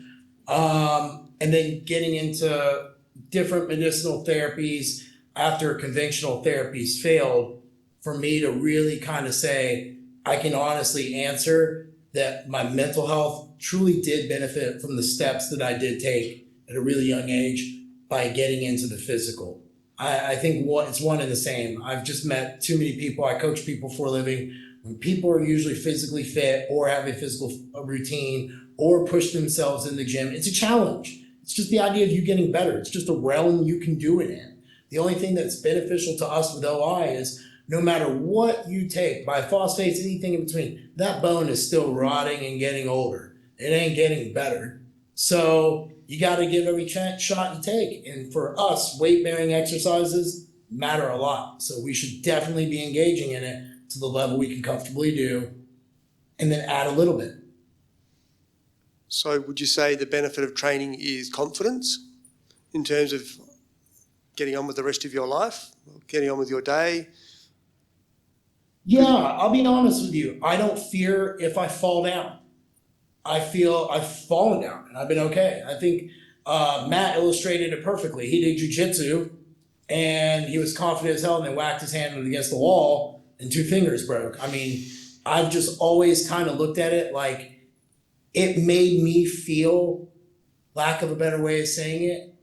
And then getting into different medicinal therapies after conventional therapies failed for me to really kind of say, I can honestly answer that my mental health truly did benefit from the steps that I did take at a really young age by getting into the physical. I think it's one and the same. I've just met too many people. I coach people for a living. When people are usually physically fit or have a physical routine or push themselves in the gym, it's a challenge. It's just the idea of you getting better. It's just a realm you can do it in. The only thing that's beneficial to us with OI is no matter what you take, biphosphates, anything in between, that bone is still rotting and getting older. It ain't getting better. So you got to give every shot you take. And for us, weight-bearing exercises matter a lot. So we should definitely be engaging in it to the level we can comfortably do, and then add a little bit. So would you say the benefit of training is confidence in terms of getting on with the rest of your life, getting on with your day? Yeah, I'll be honest with you. I don't fear if I fall down. I feel I've fallen down and I've been okay. I think Matt illustrated it perfectly. He did jujitsu and he was confident as hell and then whacked his hand against the wall and 2 fingers broke. I mean, I've just always kind of looked at it like it made me feel, lack of a better way of saying it,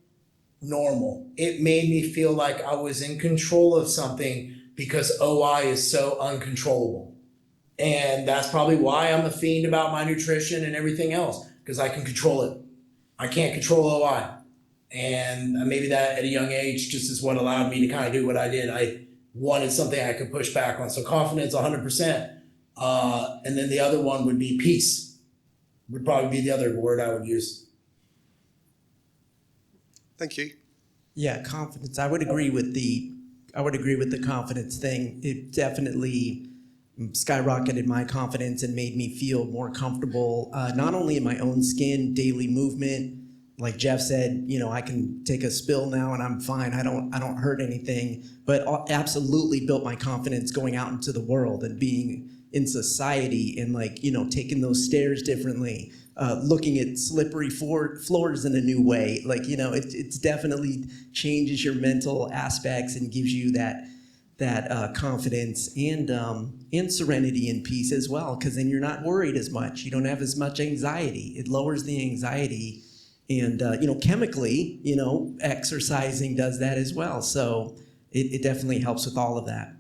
normal. It made me feel like I was in control of something because OI is so uncontrollable. And that's probably why I'm a fiend about my nutrition and everything else, because I can control it. I can't control OI. And maybe that at a young age just is what allowed me to kind of do what I did. I wanted something I could push back on. So confidence, 100%. And then the other one would be peace, would probably be the other word I would use. Thank you. Yeah, confidence. I would agree with the confidence thing. It definitely skyrocketed my confidence and made me feel more comfortable, not only in my own skin, daily movement. Like Jeff said, I can take a spill now and I'm fine. I don't hurt anything, but absolutely built my confidence going out into the world and being in society and taking those stairs differently, looking at slippery floors in a new way. It's definitely changes your mental aspects and gives you that confidence and serenity and peace as well, because then you're not worried as much. You don't have as much anxiety. It lowers the anxiety. And, chemically, exercising does that as well. So it definitely helps with all of that.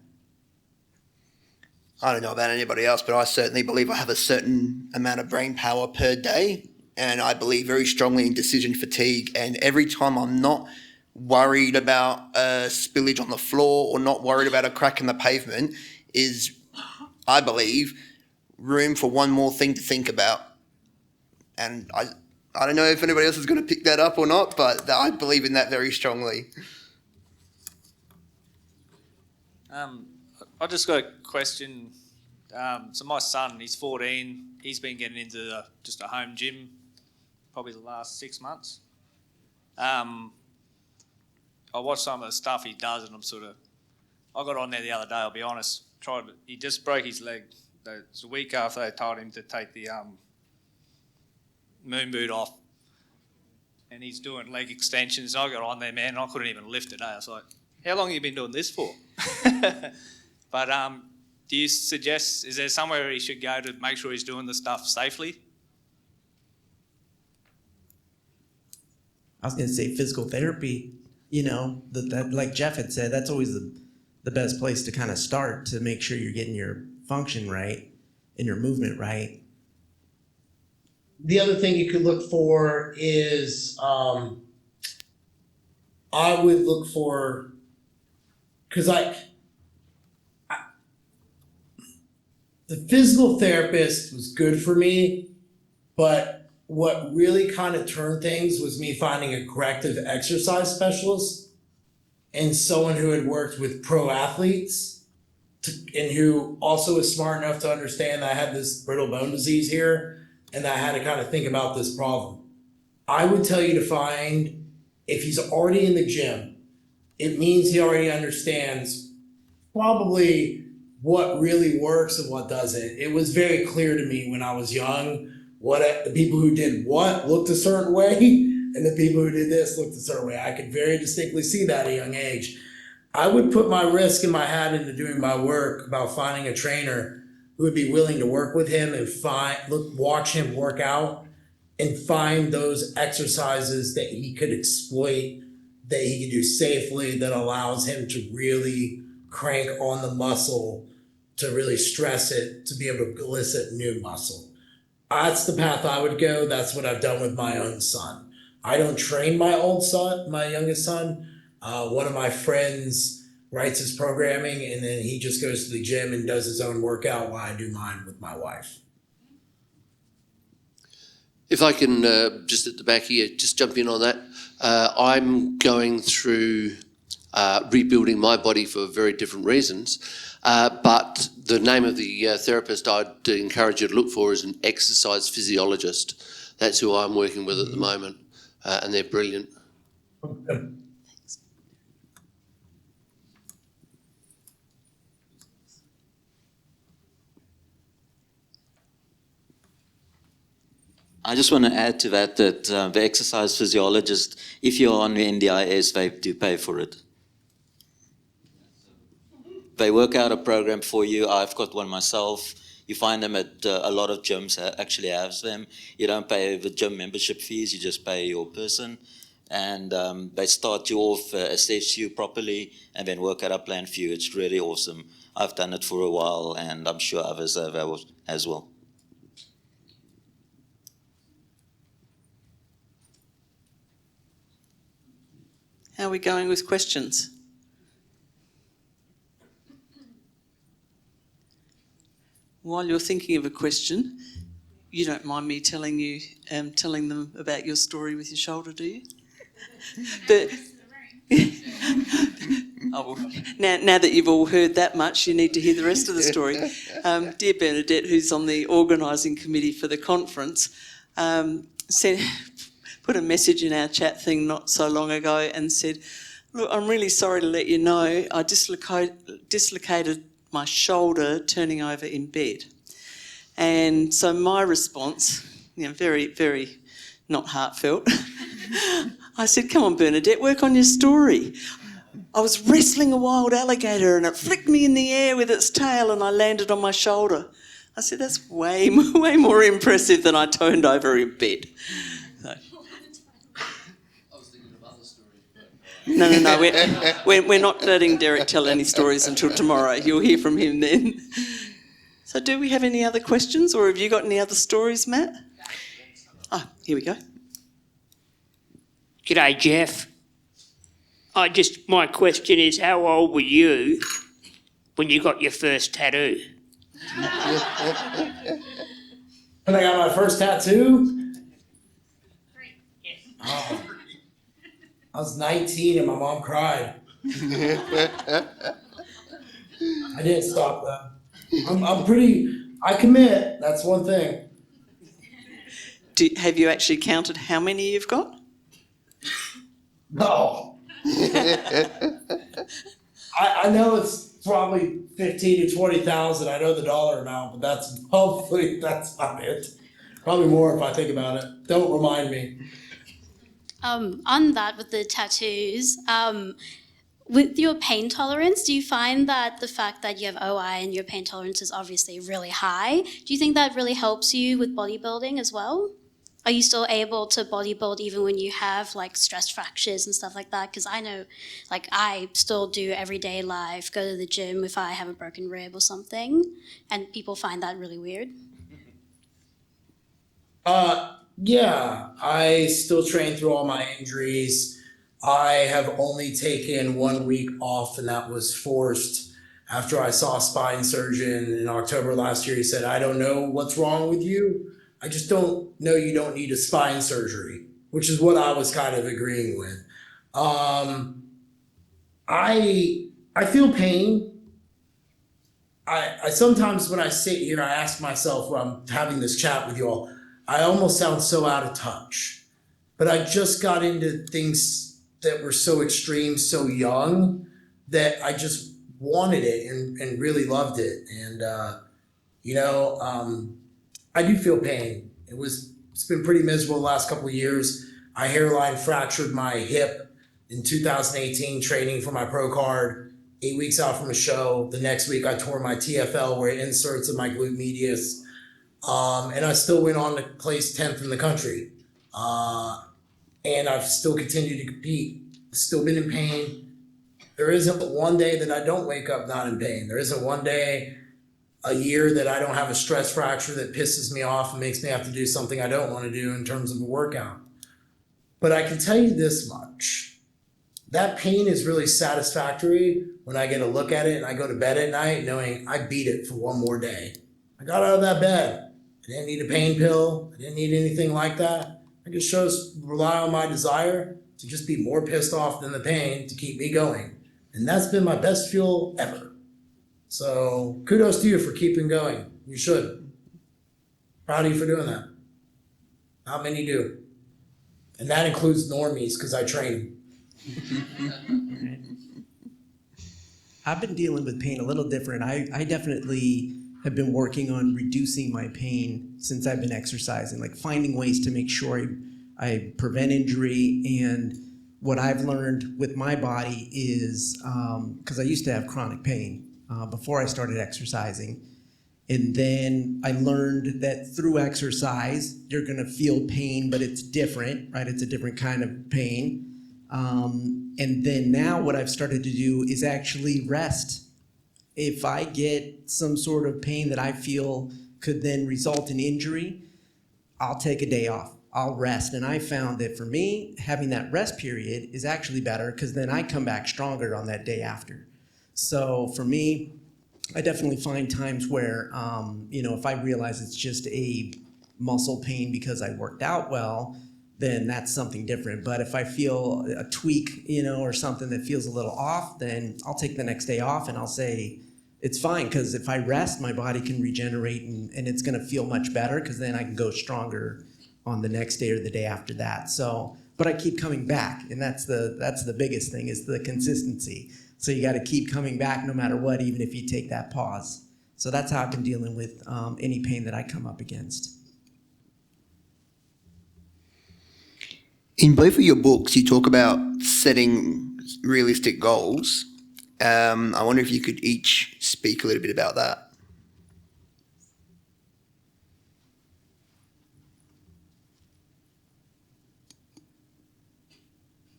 I don't know about anybody else, but I certainly believe I have a certain amount of brain power per day. And I believe very strongly in decision fatigue. And every time I'm not worried about a spillage on the floor or not worried about a crack in the pavement is, I believe, room for one more thing to think about. And I don't know if anybody else is going to pick that up or not, but I believe in that very strongly. I just got a question. So my son, he's 14. He's been getting into just a home gym probably the last 6 months. I watched some of the stuff he does, and I got on there the other day, I'll be honest. He just broke his leg. It's a week after they told him to take the moon boot off, and he's doing leg extensions. I got on there, man, and I couldn't even lift today. I was like, how long have you been doing this for? But do you suggest, is there somewhere he should go to make sure he's doing the stuff safely? I was going to say physical therapy, that like Jeff had said, that's always the best place to kind of start to make sure you're getting your function right and your movement right. The other thing you could look for is, I would look for, because the physical therapist was good for me, but what really kind of turned things was me finding a corrective exercise specialist and someone who had worked with pro athletes and who also is smart enough to understand that I had this brittle bone disease here and that I had to kind of think about this problem. I would tell you to find, if he's already in the gym, it means he already understands probably what really works and what doesn't. It was very clear to me when I was young what the people who did what looked a certain way and the people who did this looked a certain way. I could very distinctly see that at a young age. I would put my risk and my hat into doing my work about finding a trainer who would be willing to work with him and watch him work out and find those exercises that he could exploit, that he could do safely, that allows him to really crank on the muscle, to really stress it, to be able to elicit new muscle. That's the path I would go. That's what I've done with my own son. I don't train my youngest son. One of my friends writes his programming, and then he just goes to the gym and does his own workout while I do mine with my wife. If I can just at the back here, just jump in on that. I'm going through rebuilding my body for very different reasons, but the name of the therapist I'd encourage you to look for is an exercise physiologist. That's who I'm working with at the moment, and they're brilliant. I just want to add to that the exercise physiologist, if you're on the NDIS, they do pay for it. They work out a program for you. I've got one myself. You find them at a lot of gyms actually have them. You don't pay the gym membership fees, you just pay your person. And they start you off, assess you properly, and then work out a plan for you. It's really awesome. I've done it for a while, and I'm sure others have as well. How are we going with questions? While you're thinking of a question, you don't mind me telling them about your story with your shoulder, do you? But oh, well, now that you've all heard that much, you need to hear the rest of the story. Dear Bernadette, who's on the organising committee for the conference, put a message in our chat thing not so long ago and said, look, I'm really sorry to let you know I dislocated my shoulder turning over in bed. And so my response, very, very not heartfelt, I said, come on, Bernadette, work on your story. I was wrestling a wild alligator and it flicked me in the air with its tail and I landed on my shoulder. I said, that's way more impressive than I turned over in bed. So. No, we're not letting Derek tell any stories until tomorrow. You'll hear from him then. So do we have any other questions, or have you got any other stories, Matt? Oh, here we go. G'day, Jeff. My question is, how old were you when you got your first tattoo? When I got my first tattoo? 3. Yes. Oh. I was 19 and my mom cried. I didn't stop that. I commit, that's one thing. Have you actually counted how many you've got? No. I know it's probably 15 to 20,000. I know the dollar amount, but hopefully that's not it. Probably more if I think about it. Don't remind me. On that with the tattoos, with your pain tolerance, do you find that the fact that you have OI and your pain tolerance is obviously really high, do you think that really helps you with bodybuilding as well? Are you still able to bodybuild even when you have like stress fractures and stuff like that? Because I know, like, I still do everyday life, go to the gym if I have a broken rib or something, and people find that really weird. Yeah, I still train through all my injuries. I have only taken 1 week off, and that was forced after I saw a spine surgeon in October last year. He said, I don't know what's wrong with you. I just don't know you don't need a spine surgery, which is what I was kind of agreeing with. I feel pain. I sometimes when I sit here, I ask myself when I'm having this chat with you all, I almost sound so out of touch, but I just got into things that were so extreme, so young, that I just wanted it and really loved it. And, I do feel pain. It's been pretty miserable the last couple of years. I hairline fractured my hip in 2018 training for my pro card. 8 weeks out from a show. The next week I tore my TFL where it inserts in my glute medius. And I still went on to place 10th in the country. And I've still continued to compete. Still been in pain. There isn't one day that I don't wake up not in pain. There isn't one day a year that I don't have a stress fracture that pisses me off and makes me have to do something I don't want to do in terms of a workout. But I can tell you this much. That pain is really satisfactory when I get a look at it and I go to bed at night knowing I beat it for one more day. I got out of that bed. I didn't need a pain pill. I didn't need anything like that. I just rely on my desire to just be more pissed off than the pain to keep me going. And that's been my best fuel ever. So kudos to you for keeping going. You should. Proud of you for doing that. Not many do. And that includes normies because I train them. I've been dealing with pain a little different. I definitely have been working on reducing my pain since I've been exercising, like finding ways to make sure I prevent injury. And what I've learned with my body is, because I used to have chronic pain before I started exercising. And then I learned that through exercise, you're gonna feel pain, but it's different, right? It's a different kind of pain. And then now what I've started to do is actually rest. If I get some sort of pain that I feel could then result in injury, I'll take a day off. I'll rest. And I found that for me, having that rest period is actually better because then I come back stronger on that day after. So for me, I definitely find times where, if I realize it's just a muscle pain because I worked out well, then that's something different. But if I feel a tweak, or something that feels a little off, then I'll take the next day off and I'll say, it's fine, because if I rest, my body can regenerate and it's gonna feel much better because then I can go stronger on the next day or the day after that. So, but I keep coming back, and that's the biggest thing is the consistency. So you gotta keep coming back no matter what, even if you take that pause. So that's how I've been dealing with any pain that I come up against. In both of your books, you talk about setting realistic goals. I wonder if you could each speak a little bit about that.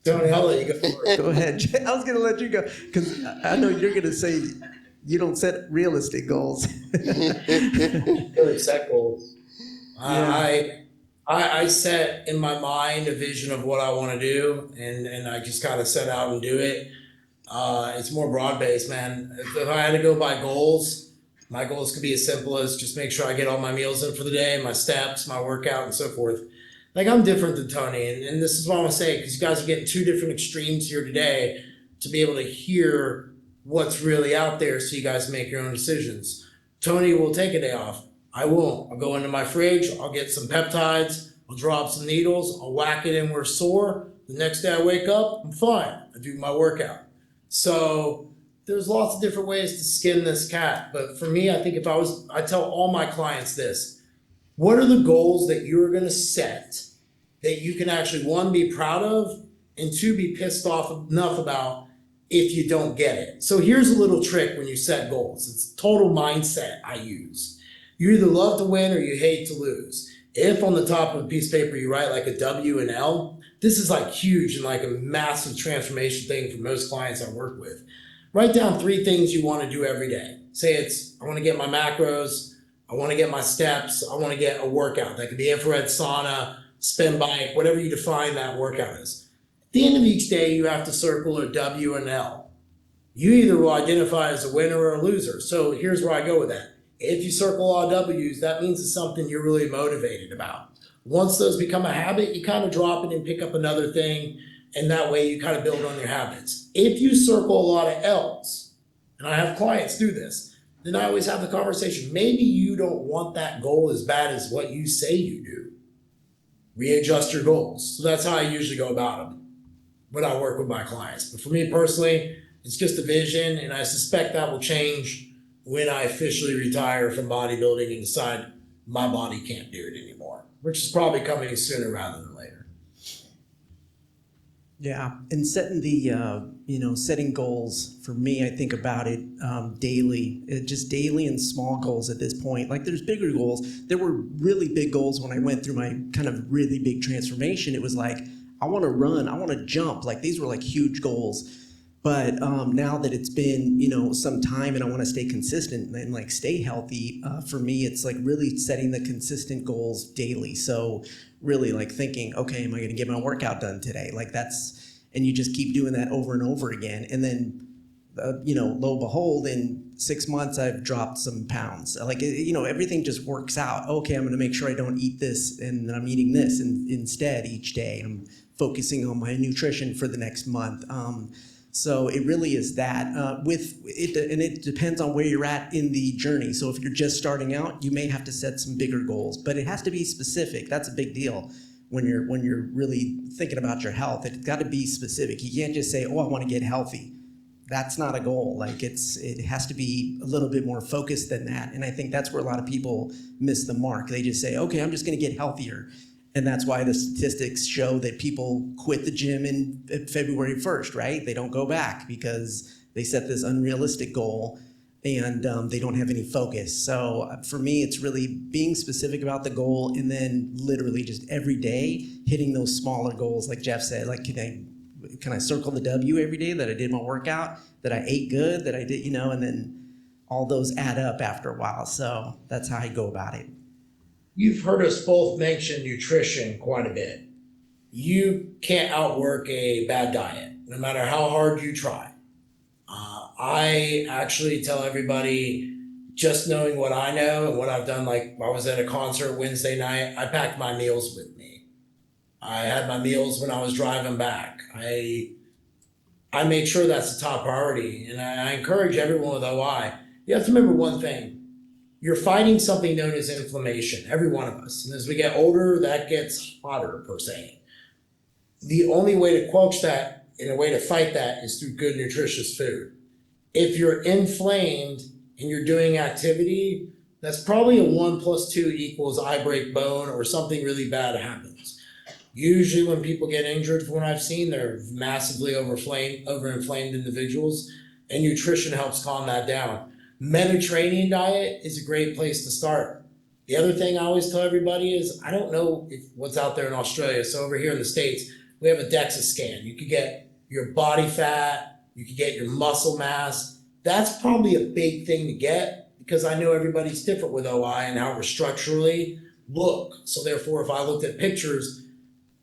Tony, I'll let you go first. Go ahead. I was going to let you go because I know you're going to say you don't set realistic goals. Really set goals. Yeah. I set in my mind a vision of what I want to do, and I just kind of set out and do it. It's more broad-based, man. If I had to go by goals, my goals could be as simple as just make sure I get all my meals in for the day, my steps, my workout, and so forth. Like, I'm different than Tony, and this is what I want to say, because you guys are getting two different extremes here today to be able to hear what's really out there so you guys make your own decisions. Tony will take a day off. I won't. I'll go into my fridge, I'll get some peptides, I'll draw up some needles, I'll whack it in where it's sore. The next day I wake up, I'm fine. I do my workout. So there's lots of different ways to skin this cat. But for me, I think I tell all my clients this. What are the goals that you're going to set that you can actually, one, be proud of, and two, be pissed off enough about if you don't get it? So here's a little trick when you set goals. It's total mindset I use. You either love to win or you hate to lose. If on the top of a piece of paper you write like a W and L, this is like huge and like a massive transformation thing for most clients I work with. Write down 3 things you want to do every day. Say it's, I want to get my macros, I want to get my steps, I want to get a workout. That could be infrared sauna, spin bike, whatever you define that workout as. At the end of each day, you have to circle a W and L. You either will identify as a winner or a loser. So here's where I go with that. If you circle all W's, that means it's something you're really motivated about. Once those become a habit, you kind of drop it and pick up another thing, and that way you kind of build on your habits. If you circle a lot of L's, and I have clients do this, then I always have the conversation. Maybe you don't want that goal as bad as what you say you do. Readjust your goals. So that's how I usually go about them when I work with my clients. But for me personally, it's just a vision, and I suspect that will change when I officially retire from bodybuilding and decide my body can't do it anymore, which is probably coming sooner rather than later. Yeah, and setting the setting goals for me, I think about it daily, just daily and small goals at this point. Like there's bigger goals. There were really big goals when I went through my kind of really big transformation. It was like, I want to run, I want to jump. Like these were like huge goals. But now that it's been, some time and I want to stay consistent and like stay healthy, for me, it's like really setting the consistent goals daily. So really like thinking, okay, am I going to get my workout done today? Like and you just keep doing that over and over again. And then, lo and behold, in 6 months, I've dropped some pounds. Like, everything just works out. Okay, I'm going to make sure I don't eat this and then I'm eating this instead each day. I'm focusing on my nutrition for the next month. So it really is that and it depends on where you're at in the journey. So if you're just starting out, you may have to set some bigger goals, but it has to be specific. That's a big deal when you're really thinking about your health. It's got to be specific. You can't just say, "Oh, I want to get healthy." That's not a goal. Like it has to be a little bit more focused than that. And I think that's where a lot of people miss the mark. They just say, "Okay, I'm just going to get healthier." And that's why the statistics show that people quit the gym in February 1st, right? They don't go back because they set this unrealistic goal and they don't have any focus. So for me, it's really being specific about the goal and then literally just every day hitting those smaller goals. Like Jeff said, like, can I circle the W every day that I did my workout, that I ate good, that I did, and then all those add up after a while. So that's how I go about it. You've heard us both mention nutrition quite a bit. You can't outwork a bad diet, no matter how hard you try. I actually tell everybody, just knowing what I know and what I've done, like I was at a concert Wednesday night, I packed my meals with me. I had my meals when I was driving back. I make sure that's the top priority. And I encourage everyone with OI, you have to remember one thing. You're fighting something known as inflammation, every one of us. And as we get older, that gets hotter, per se. The only way to quench that and a way to fight that is through good, nutritious food. If you're inflamed and you're doing activity, that's probably a 1 + 2 = I break bone or something really bad happens. Usually when people get injured, from what I've seen, they're massively overinflamed individuals, and nutrition helps calm that down. Mediterranean diet is a great place to start. The other thing I always tell everybody is, I don't know what's out there in Australia. So over here in the States, we have a DEXA scan. You could get your body fat, you could get your muscle mass. That's probably a big thing to get because I know everybody's different with OI and how we structurally look. So therefore, if I looked at pictures,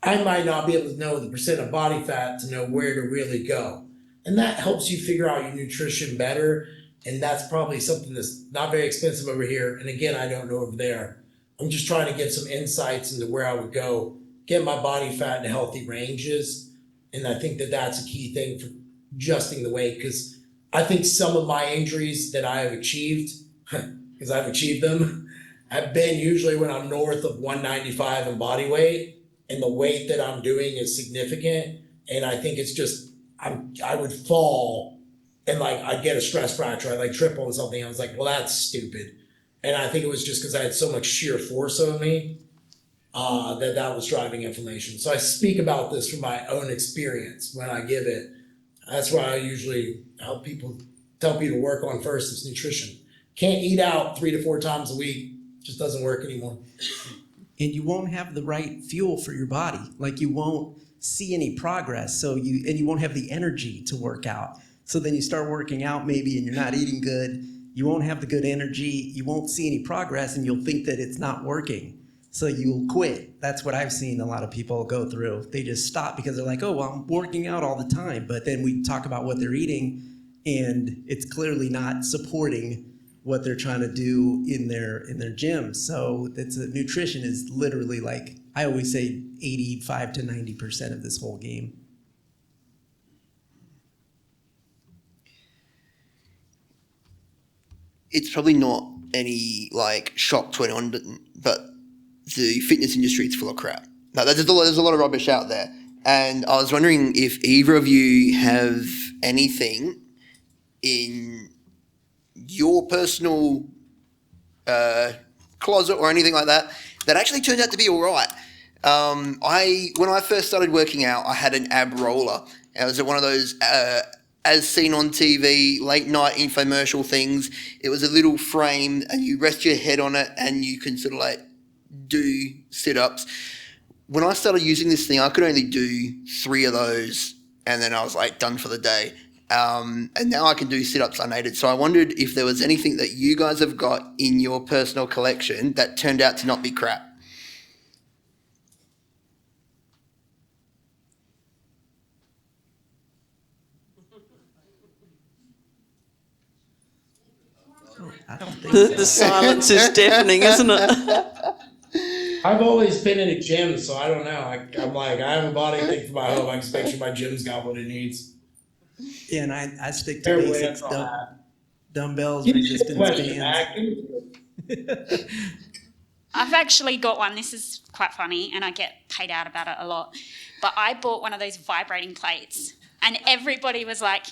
I might not be able to know the percent of body fat to know where to really go. And that helps you figure out your nutrition better. And that's probably something that's not very expensive over here. And again, I don't know over there. I'm just trying to get some insights into where I would go, get my body fat in healthy ranges. And I think that that's a key thing for adjusting the weight, because I think some of my injuries that I have achieved, because I've achieved them, have been usually when I'm north of 195 in body weight, and the weight that I'm doing is significant. And I think it's just, I would fall and like I'd get a stress fracture, I'd like trip on something. I was like, well, that's stupid. And I think it was just because I had so much sheer force on me that was driving inflammation. So I speak about this from my own experience when I give it. That's why I usually tell people to work on first is nutrition. Can't eat out 3 to 4 times a week. Just doesn't work anymore. And you won't have the right fuel for your body. Like you won't see any progress. And you won't have the energy to work out. So then you start working out maybe and you're not eating good. You won't have the good energy. You won't see any progress and you'll think that it's not working. So you'll quit. That's what I've seen a lot of people go through. They just stop because they're like, oh, well, I'm working out all the time. But then we talk about what they're eating and it's clearly not supporting what they're trying to do in their gym. So nutrition is literally like, I always say 85 to 90% of this whole game. It's probably not any like shock to anyone, but the fitness industry is full of crap. No, there's a lot of rubbish out there. And I was wondering if either of you have anything in your personal closet or anything like that actually turned out to be all right. When I first started working out, I had an ab roller. It was one of those as seen on TV, late night infomercial things. It was a little frame and you rest your head on it and you can sort of like do sit-ups. When I started using this thing, I could only do 3 of those and then I was like done for the day. And now I can do sit-ups unaided. So I wondered if there was anything that you guys have got in your personal collection that turned out to not be crap. The silence is deafening, isn't it? I've always been in a gym, so I don't know. I'm like, I haven't bought anything for my home. I just make sure my gym's got what it needs. Yeah, and I stick to Fair basics, way, that's all I have. dumbbells, Give me a resistance question, bands. Mac. I've actually got one. This is quite funny, and I get paid out about it a lot. But I bought one of those vibrating plates, and everybody was like,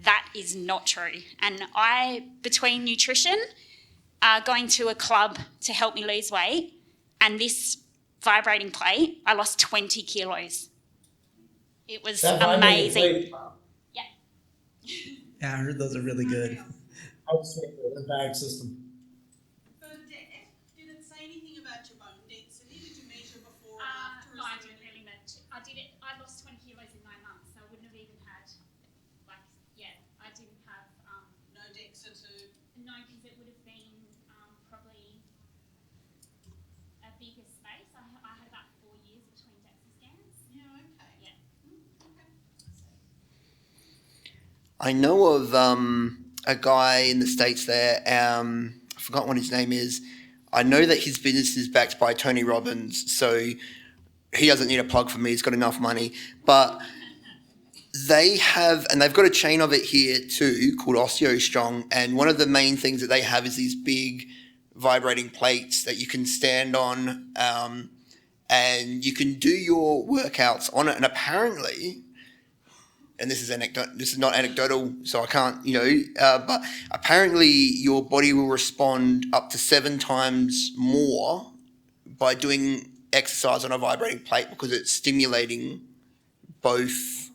that is not true. And I, between nutrition, going to a club to help me lose weight, and this vibrating plate, I lost 20 kilos. It was amazing. Yeah. Yeah, I heard those are really good. I was thinking of the bag system. Bernadette, did it say anything about your bone density? Did you measure before and after? No, I didn't really measure. I did it. I lost 20 kilos in 9 months, so I wouldn't have even had, like, yeah, I didn't have. No DEXA to. No, because it would have been probably a bigger space. I had about 4 years between DEXA scans. Yeah, okay. Yeah. Okay. I know of a guy in the States there, I forgot what his name is. I know that his business is backed by Tony Robbins, so he doesn't need a plug from me, he's got enough money. But they've got a chain of it here too called Osteo Strong, and one of the main things that they have is these big vibrating plates that you can stand on, and you can do your workouts on it, and apparently, and this is not anecdotal, so I can't, but apparently your body will respond up to 7 times more by doing exercise on a vibrating plate because it's stimulating both.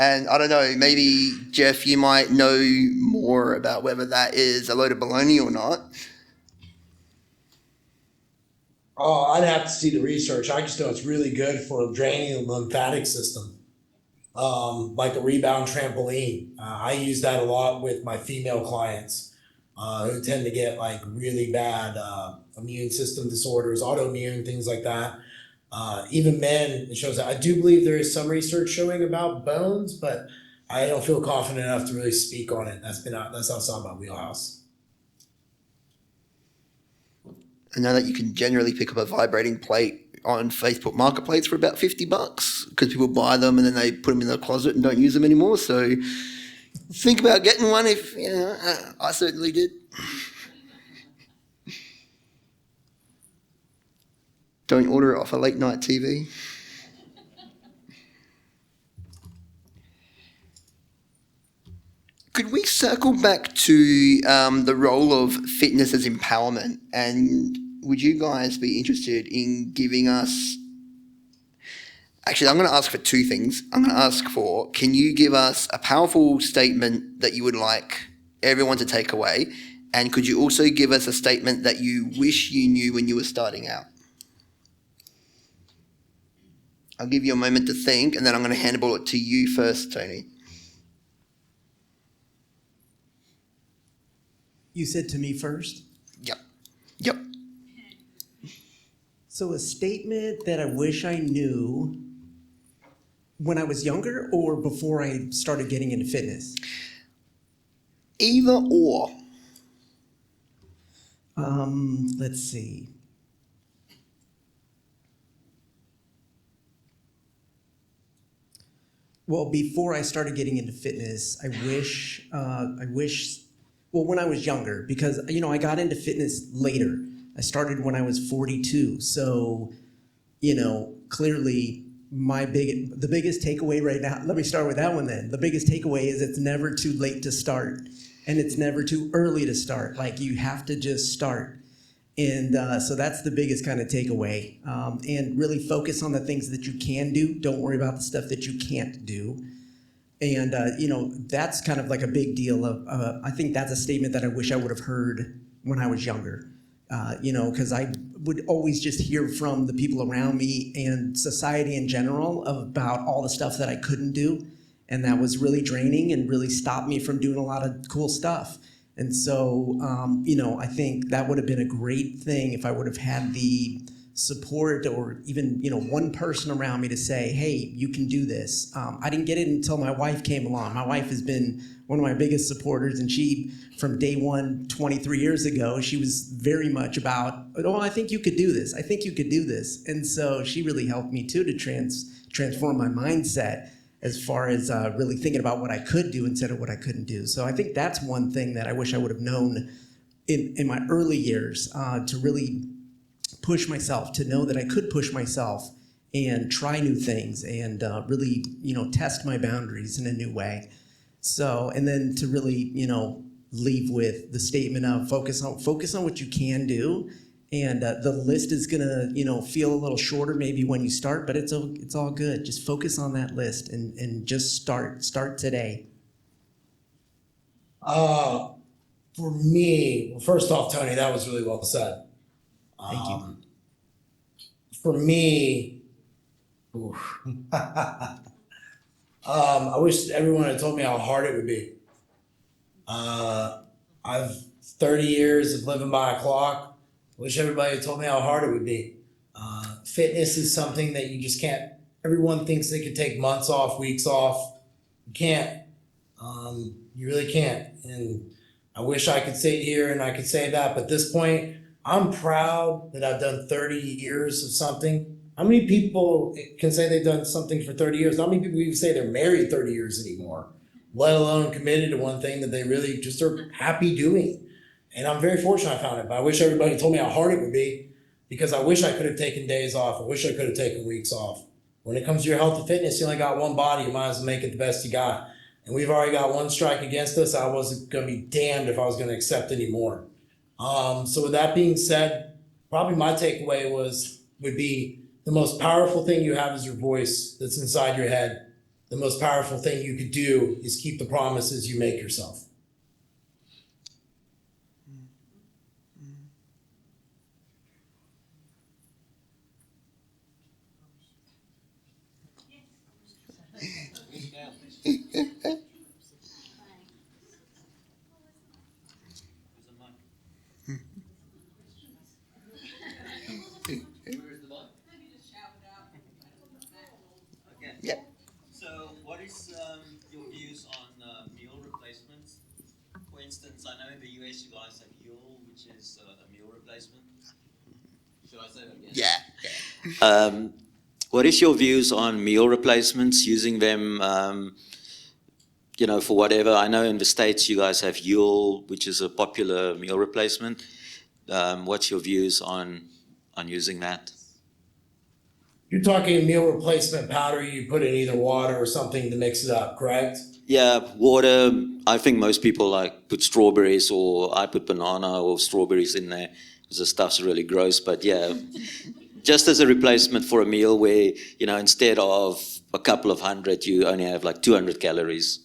And I don't know, maybe Jeff, you might know more about whether that is a load of baloney or not. Oh, I'd have to see the research. I just know it's really good for draining the lymphatic system. Like a rebound trampoline. I use that a lot with my female clients who tend to get like really bad immune system disorders, autoimmune, things like that. Even men, it shows that. I do believe there is some research showing about bones, but I don't feel confident enough to really speak on it. That's outside my wheelhouse. I know that you can generally pick up a vibrating plate on Facebook Marketplace for about $50 because people buy them and then they put them in their closet and don't use them anymore. So think about getting one if, I certainly did. Don't order it off a late night TV. Could we circle back to the role of fitness as empowerment? And would you guys be interested in giving us... Actually, I'm going to ask for 2 things. I'm going to ask for, can you give us a powerful statement that you would like everyone to take away? And could you also give us a statement that you wish you knew when you were starting out? I'll give you a moment to think, and then I'm going to handball it to you first, Tony. You said to me first? Yep. So a statement that I wish I knew when I was younger or before I started getting into fitness? Either or. Let's see. Well, before I started getting into fitness, I wish, well, when I was younger, because, I got into fitness later. I started when I was 42. So, clearly the biggest takeaway right now, let me start with that one then. The biggest takeaway is it's never too late to start and it's never too early to start. Like you have to just start. And so that's the biggest kind of takeaway. And really focus on the things that you can do. Don't worry about the stuff that you can't do. And, that's kind of like a big deal I think that's a statement that I wish I would have heard when I was younger. Because I would always just hear from the people around me and society in general about all the stuff that I couldn't do. And that was really draining and really stopped me from doing a lot of cool stuff. And so, I think that would have been a great thing if I would have had the support or even, one person around me to say, hey, you can do this. I didn't get it until my wife came along. My wife has been one of my biggest supporters, and she, from day one, 23 years ago, she was very much about, oh, I think you could do this. I think you could do this. And so she really helped me too to transform my mindset as far as really thinking about what I could do instead of what I couldn't do. So I think that's one thing that I wish I would have known in my early years, to really push myself, to know that I could push myself and try new things and really, test my boundaries in a new way. So, and then to really, leave with the statement of focus on what you can do. And the list is gonna, feel a little shorter maybe when you start, but it's all good. Just focus on that list and just start today. For me, well, first off, Tony, that was really well said. Thank you. For me, I wish everyone had told me how hard it would be. I've 30 years of living by a clock. Wish everybody had told me how hard it would be. Fitness is something that you just can't. Everyone thinks they can take months off, weeks off. You can't. You really can't. And I wish I could sit here and I could say that, but at this point, I'm proud that I've done 30 years of something. How many people can say they've done something for 30 years? How many people even say they're married 30 years anymore, let alone committed to one thing that they really just are happy doing? And I'm very fortunate I found it, but I wish everybody told me how hard it would be, because I wish I could have taken days off. I wish I could have taken weeks off. When it comes to your health and fitness, you only got one body. You might as well make it the best you got. And we've already got one strike against us. I wasn't going to be damned if I was going to accept any more. So with that being said, probably my takeaway would be the most powerful thing you have is your voice that's inside your head. The most powerful thing you could do is keep the promises you make yourself. Yep. So what is your views on meal replacements? For instance, I know in the US you guys have Yule, which is a meal replacement. Should I say that again? Yeah. What is your views on meal replacements, using them, for whatever? I know in the States you guys have Yule, which is a popular meal replacement. What's your views on using that? You're talking meal replacement powder you put in either water or something to mix it up, correct? Yeah, water. I think most people put strawberries, or I put banana or strawberries in there because the stuff's really gross. But yeah, just as a replacement for a meal where, instead of a couple of hundred, you only have 200 calories.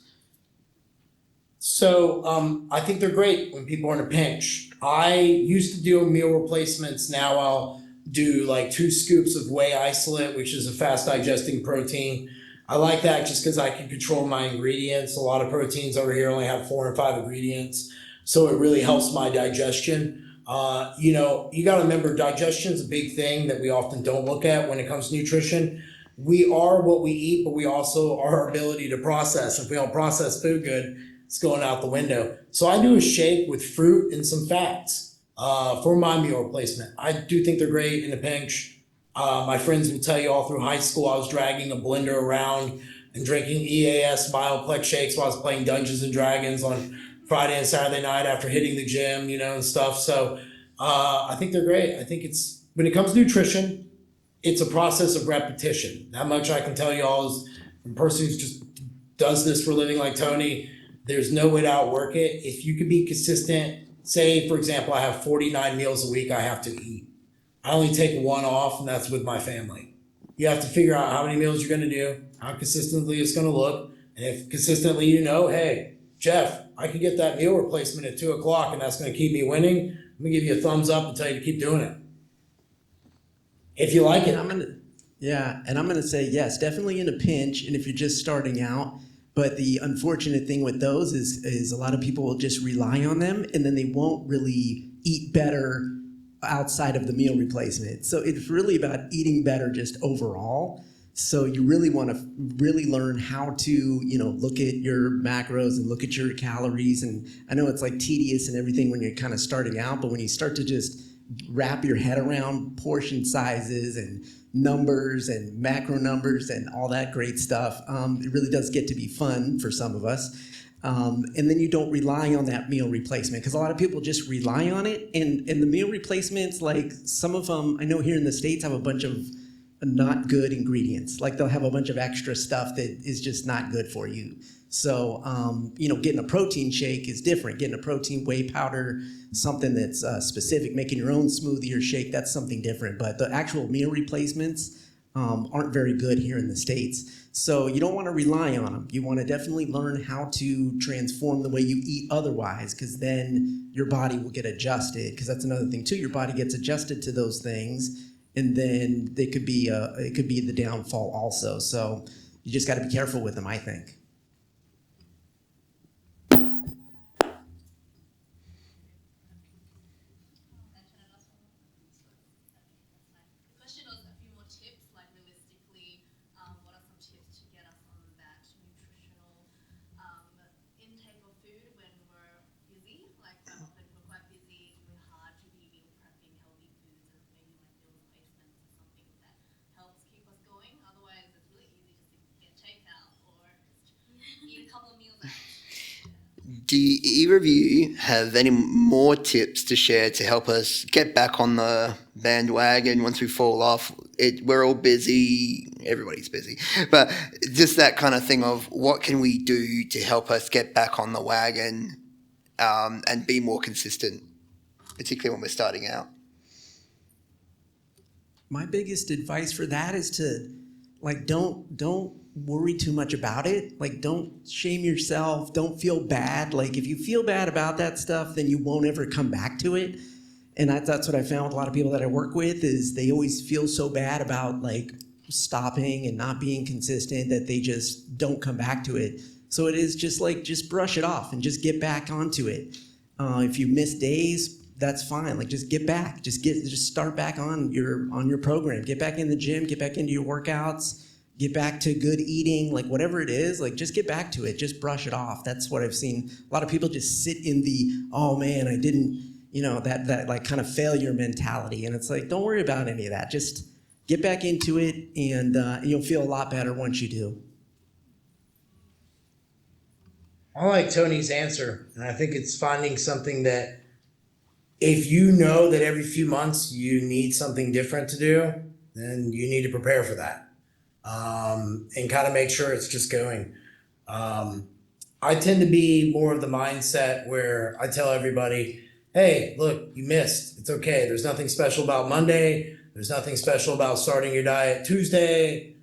So I think they're great when people are in a pinch. I used to do meal replacements. Now I'll do 2 scoops of whey isolate, which is a fast digesting protein. I like that just because I can control my ingredients. A lot of proteins over here only have 4 and 5 ingredients, so it really helps my digestion. You got to remember, digestion is a big thing that we often don't look at when it comes to nutrition. We are what we eat, but we also are our ability to process. If we don't process food good, it's going out the window. So I do a shake with fruit and some fats for my meal replacement. I do think they're great in a pinch. My friends will tell you all through high school I was dragging a blender around and drinking EAS Bioplex shakes while I was playing Dungeons and Dragons on Friday and Saturday night after hitting the gym, and stuff. So I think they're great. I think when it comes to nutrition, it's a process of repetition. That much I can tell you all is a person who just does this for a living like Tony, there's no way to outwork it. If you could be consistent, say, for example, I have 49 meals a week I have to eat. I only take one off, and that's with my family. You have to figure out how many meals you're going to do, how consistently it's going to look, And if consistently you know, hey, Jeff, I can get that meal replacement at 2 o'clock and that's going to keep me winning, I'm going to give you a thumbs up and tell you to keep doing it. If you like it. And I'm gonna say yes, definitely in a pinch, and if you're just starting out. But the unfortunate thing with those is a lot of people will just rely on them, and then they won't really eat better outside of the meal replacement. So it's really about eating better just overall. So you really want to really learn how to, look at your macros and look at your calories. And I know it's like tedious and everything when you're kind of starting out, but when you start to just wrap your head around portion sizes and numbers and macro numbers and all that great stuff, it really does get to be fun for some of us. And then you don't rely on that meal replacement, because a lot of people just rely on it. And the meal replacements, like some of them, I know here in the States, have a bunch of not good ingredients. Like they'll have a bunch of extra stuff that is just not good for you. So, getting a protein shake is different. Getting a protein whey powder, something that's specific, making your own smoothie or shake, that's something different. But the actual meal replacements aren't very good here in the States. So you don't want to rely on them. You want to definitely learn how to transform the way you eat otherwise, because then your body will get adjusted. Because that's another thing too. Your body gets adjusted to those things, and then it could be the downfall also. So you just got to be careful with them, I think. Do either of you have any more tips to share to help us get back on the bandwagon once we fall off? We're all busy, everybody's busy, but just that kind of thing of what can we do to help us get back on the wagon and be more consistent, particularly when we're starting out? My biggest advice for that is to, don't worry too much about it. Don't shame yourself. Don't feel bad. If you feel bad about that stuff, then you won't ever come back to it. And that's what I found with a lot of people that I work with, is they always feel so bad about stopping and not being consistent that they just don't come back to it. So it is just brush it off and just get back onto it. If you miss days, that's fine. Just get back. Just start back on your program. Get back in the gym. Get back into your workouts. Get back to good eating. Whatever it is, just get back to it. Just brush it off. That's what I've seen. A lot of people just sit in the, oh man, I didn't, that kind of failure mentality. And it's don't worry about any of that. Just get back into it, and you'll feel a lot better once you do. I like Tony's answer, and I think it's finding something that, if you know that every few months you need something different to do, then you need to prepare for that, and kind of make sure it's just going. I tend to be more of the mindset where I tell everybody, hey, look, you missed. It's okay. There's nothing special about Monday. There's nothing special about starting your diet Tuesday.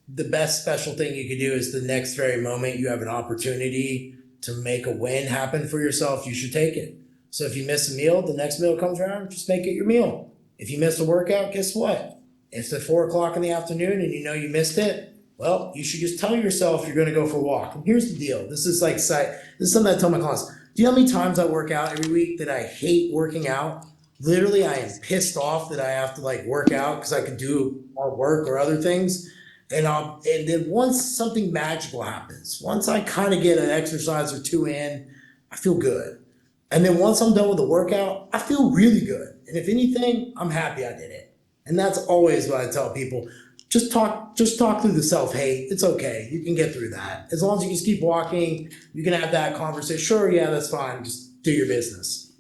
The best special thing you could do is the next very moment you have an opportunity to make a win happen for yourself, you should take it. So if you miss a meal, the next meal comes around, just make it your meal. If you miss a workout, guess what? It's at 4 o'clock in the afternoon and you know you missed it. Well, you should just tell yourself you're going to go for a walk. And here's the deal. This is something I tell my clients. Do you know how many times I work out every week that I hate working out? Literally, I am pissed off that I have to work out because I could do more work or other things. And then once something magical happens, once I kind of get an exercise or two in, I feel good. And then once I'm done with the workout, I feel really good. And if anything, I'm happy I did it. And that's always what I tell people. Just talk through the self-hate. It's okay. You can get through that. As long as you just keep walking, you can have that conversation. Sure, yeah, that's fine. Just do your business.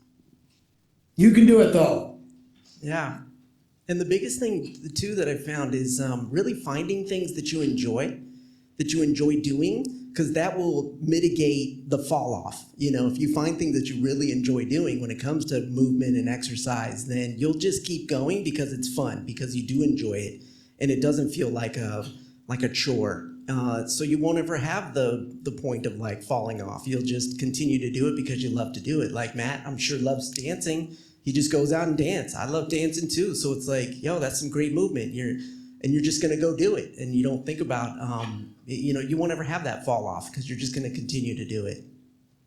You can do it though. Yeah. And the biggest thing too that I found is really finding things that you enjoy doing, because that will mitigate the fall off. If you find things that you really enjoy doing when it comes to movement and exercise, then you'll just keep going because it's fun, because you do enjoy it. And it doesn't feel like a chore. So you won't ever have the point of like falling off. You'll just continue to do it because you love to do it. Like Matt, I'm sure loves dancing. He just goes out and dance. I love dancing too. So it's like, yo, that's some great movement. You're just gonna go do it, and you don't think about, you won't ever have that fall off because you're just gonna continue to do it.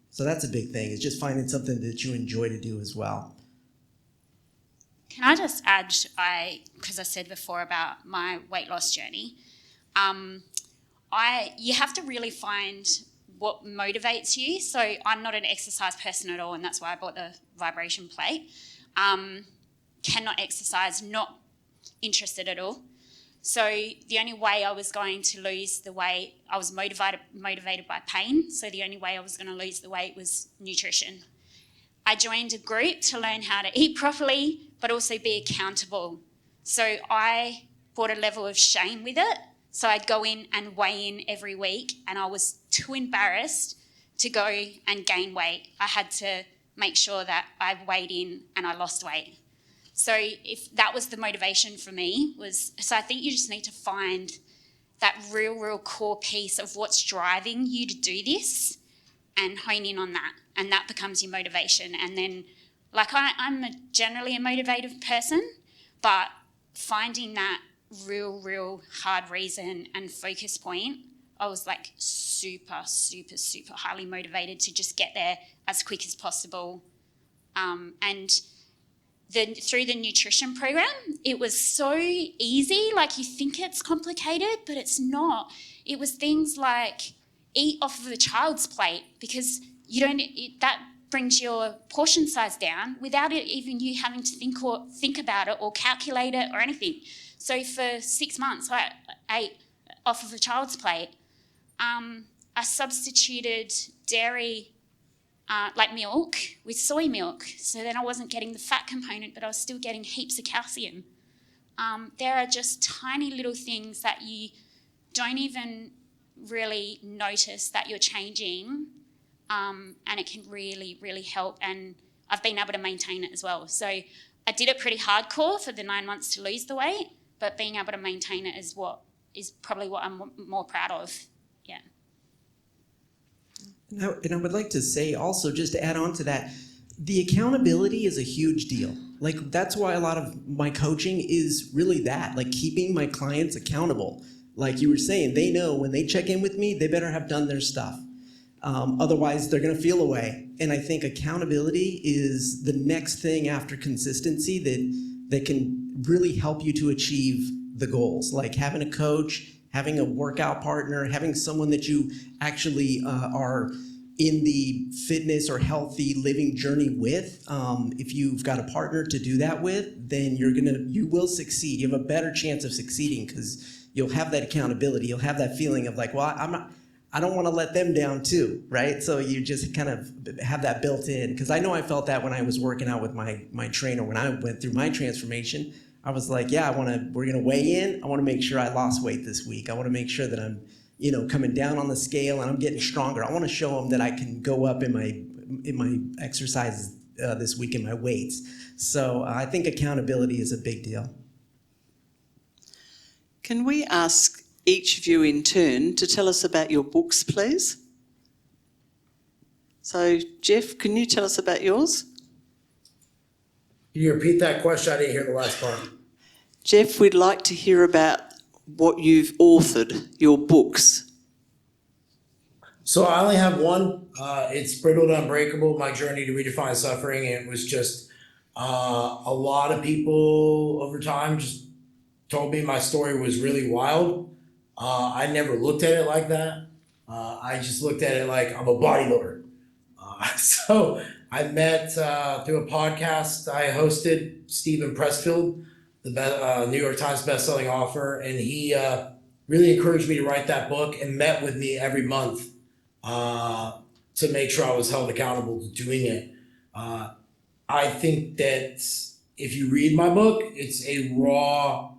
So that's a big thing. Is just finding something that you enjoy to do as well. Can I just add, because I said before about my weight loss journey, you have to really find what motivates you. So I'm not an exercise person at all, and that's why I bought the vibration plate. Cannot exercise, not interested at all. So the only way I was going to lose the weight, I was motivated by pain. So the only way I was going to lose the weight was nutrition. I joined a group to learn how to eat properly, but also be accountable. So I brought a level of shame with it. So I'd go in and weigh in every week, and I was too embarrassed to go and gain weight. I had to make sure that I weighed in and I lost weight. So if that was the motivation for me, so I think you just need to find that real core piece of what's driving you to do this and hone in on that. And that becomes your motivation. And then, like, I'm generally a motivated person, but finding that real hard reason and focus point, I was like super highly motivated to just get there as quick as possible. And through the nutrition program, it was so easy. Like, you think it's complicated, but it's not. It was things like eat off of a child's plate, because that brings your portion size down without it even you having to think about it or calculate it or anything. So for 6 months, I ate off of a child's plate. I substituted dairy, like milk, with soy milk. So then I wasn't getting the fat component, but I was still getting heaps of calcium. There are just tiny little things that you don't even really notice that you're changing, and it can really help. And I've been able to maintain it as well. So I did it pretty hardcore for the 9 months to lose the weight, but being able to maintain it is probably what I'm more proud of. Yeah. And I would like to say also, just to add on to that, the accountability is a huge deal. Like, that's why a lot of my coaching is really that, like keeping my clients accountable. Like you were saying, they know when they check in with me, they better have done their stuff. Otherwise, they're going to feel away. And I think accountability is the next thing after consistency that can really help you to achieve the goals. Like having a coach, having a workout partner, having someone that you actually are in the fitness or healthy living journey with. If you've got a partner to do that with, then you will succeed. You have a better chance of succeeding because you'll have that accountability. You'll have that feeling of like, well, I don't want to let them down too, right? So you just kind of have that built in. Because I know I felt that when I was working out with my trainer, when I went through my transformation. I was like, yeah, we're gonna weigh in. I want to make sure I lost weight this week. I want to make sure that I'm, coming down on the scale and I'm getting stronger. I want to show them that I can go up in my exercises this week in my weights. So I think accountability is a big deal. Can we ask each of you in turn to tell us about your books, please? So, Jeff, can you tell us about yours? Can you repeat that question? I didn't hear the last part. Jeff, we'd like to hear about what you've authored, your books. So I only have one. It's Brittled Unbreakable, My Journey to Redefine Suffering. It was just a lot of people over time just told me my story was really wild. I never looked at it like that. I just looked at it like I'm a bodybuilder. So I met through a podcast I hosted, Stephen Pressfield, the New York Times bestselling author, and he really encouraged me to write that book and met with me every month to make sure I was held accountable to doing it. I think that if you read my book, it's a raw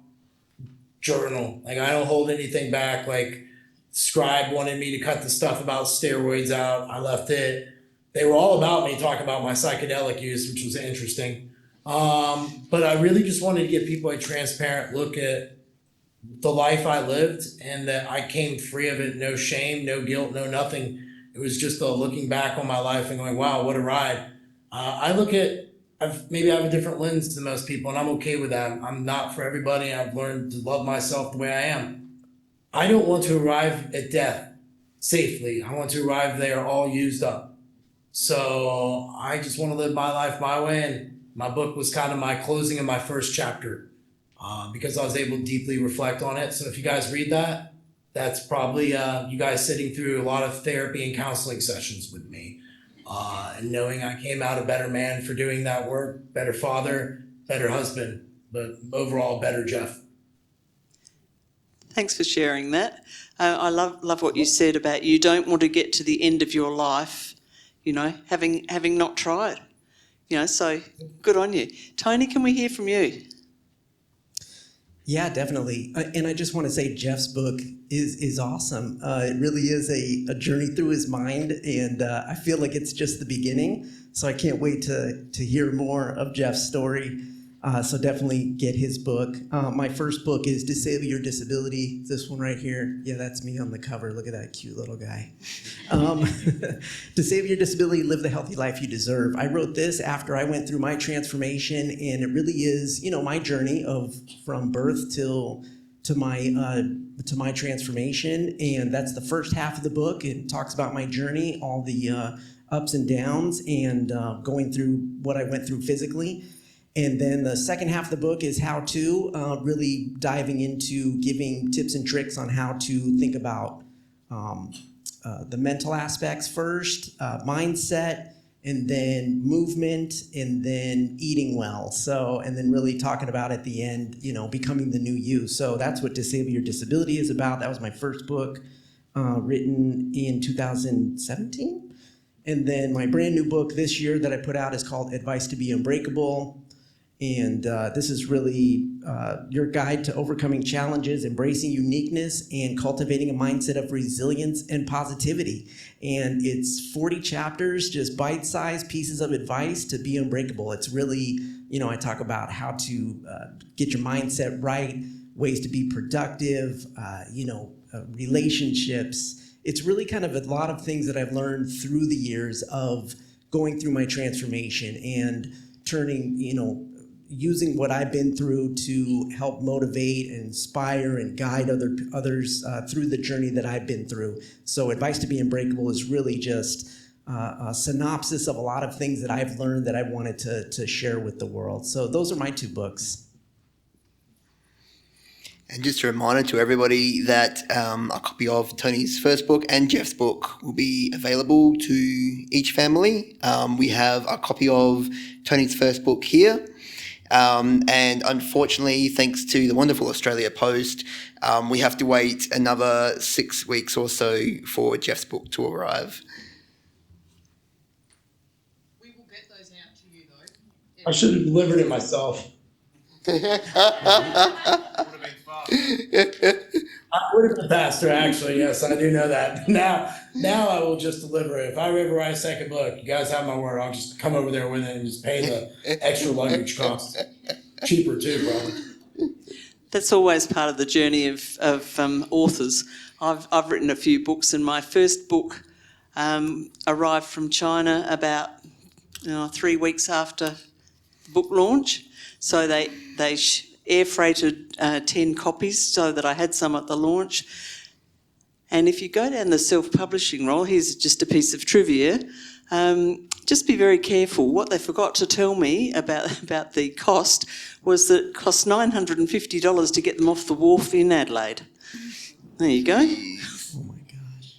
journal. Like, I don't hold anything back. Like, Scribe wanted me to cut the stuff about steroids out. I left it. They were all about me talking about my psychedelic use, which was interesting. But I really just wanted to give people a transparent look at the life I lived and that I came free of it, no shame, no guilt, no nothing. It was just looking back on my life and going, wow, what a ride. I look at, maybe I have a different lens than most people, and I'm okay with that. I'm not for everybody. I've learned to love myself the way I am. I don't want to arrive at death safely. I want to arrive there all used up. So I just want to live my life my way, and my book was kind of my closing of my first chapter because I was able to deeply reflect on it. So if you guys read that, that's probably you guys sitting through a lot of therapy and counseling sessions with me, and knowing I came out a better man for doing that work, better father, better husband, but overall better Jeff. Thanks for sharing that. I love what you said about you don't want to get to the end of your life, having not tried. So good on you. Tony, can we hear from you? Yeah, definitely. And I just want to say Jeff's book is awesome. It really is a journey through his mind, and I feel like it's just the beginning. So I can't wait to hear more of Jeff's story. So definitely get his book. My first book is Disable Your Disability. This one right here. Yeah, that's me on the cover. Look at that cute little guy. Disable Your Disability, Live the Healthy Life You Deserve. I wrote this after I went through my transformation, and it really is, my journey from birth to my transformation. And that's the first half of the book. It talks about my journey, all the ups and downs, and going through what I went through physically. And then the second half of the book is how to, really diving into giving tips and tricks on how to think about the mental aspects first, mindset, and then movement, and then eating well. So, and then really talking about at the end, becoming the new you. So that's what Disable Your Disability is about. That was my first book, written in 2017. And then my brand new book this year that I put out is called Advice to be Unbreakable. And this is really your guide to overcoming challenges, embracing uniqueness, and cultivating a mindset of resilience and positivity. And it's 40 chapters, just bite-sized pieces of advice to be unbreakable. It's really, I talk about how to get your mindset right, ways to be productive, relationships. It's really kind of a lot of things that I've learned through the years of going through my transformation and turning, using what I've been through to help motivate and inspire and guide others through the journey that I've been through. So Advice to be Unbreakable is really just a synopsis of a lot of things that I've learned that I wanted to share with the world. So those are my two books. And just a reminder to everybody that a copy of Tony's first book and Jeff's book will be available to each family. We have a copy of Tony's first book here. And unfortunately, thanks to the wonderful Australia Post, we have to wait another 6 weeks or so for Jeff's book to arrive. We will get those out to you though. I should have delivered it myself. I would have been faster, actually. Yes, I do know that. Now I will just deliver it. If I ever write a second book, you guys have my word. I'll just come over there with it and just pay the extra luggage cost. Cheaper too, probably. That's always part of the journey of authors. I've written a few books, and my first book arrived from China about 3 weeks after the book launch. So they air freighted 10 copies so that I had some at the launch. And if you go down the self-publishing role, here's just a piece of trivia. Just be very careful. What they forgot to tell me about the cost was that it cost $950 to get them off the wharf in Adelaide. There you go. Oh my gosh.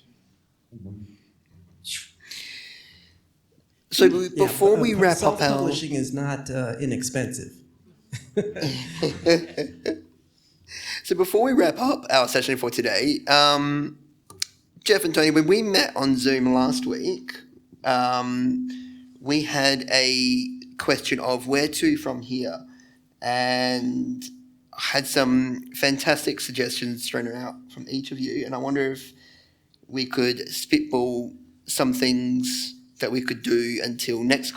So before we wrap up our... Self-publishing is not inexpensive. So before we wrap up our session for today, Jeff and Tony, when we met on Zoom last week, we had a question of where to from here, and I had some fantastic suggestions thrown out from each of you, and I wonder if we could spitball some things that we could do until next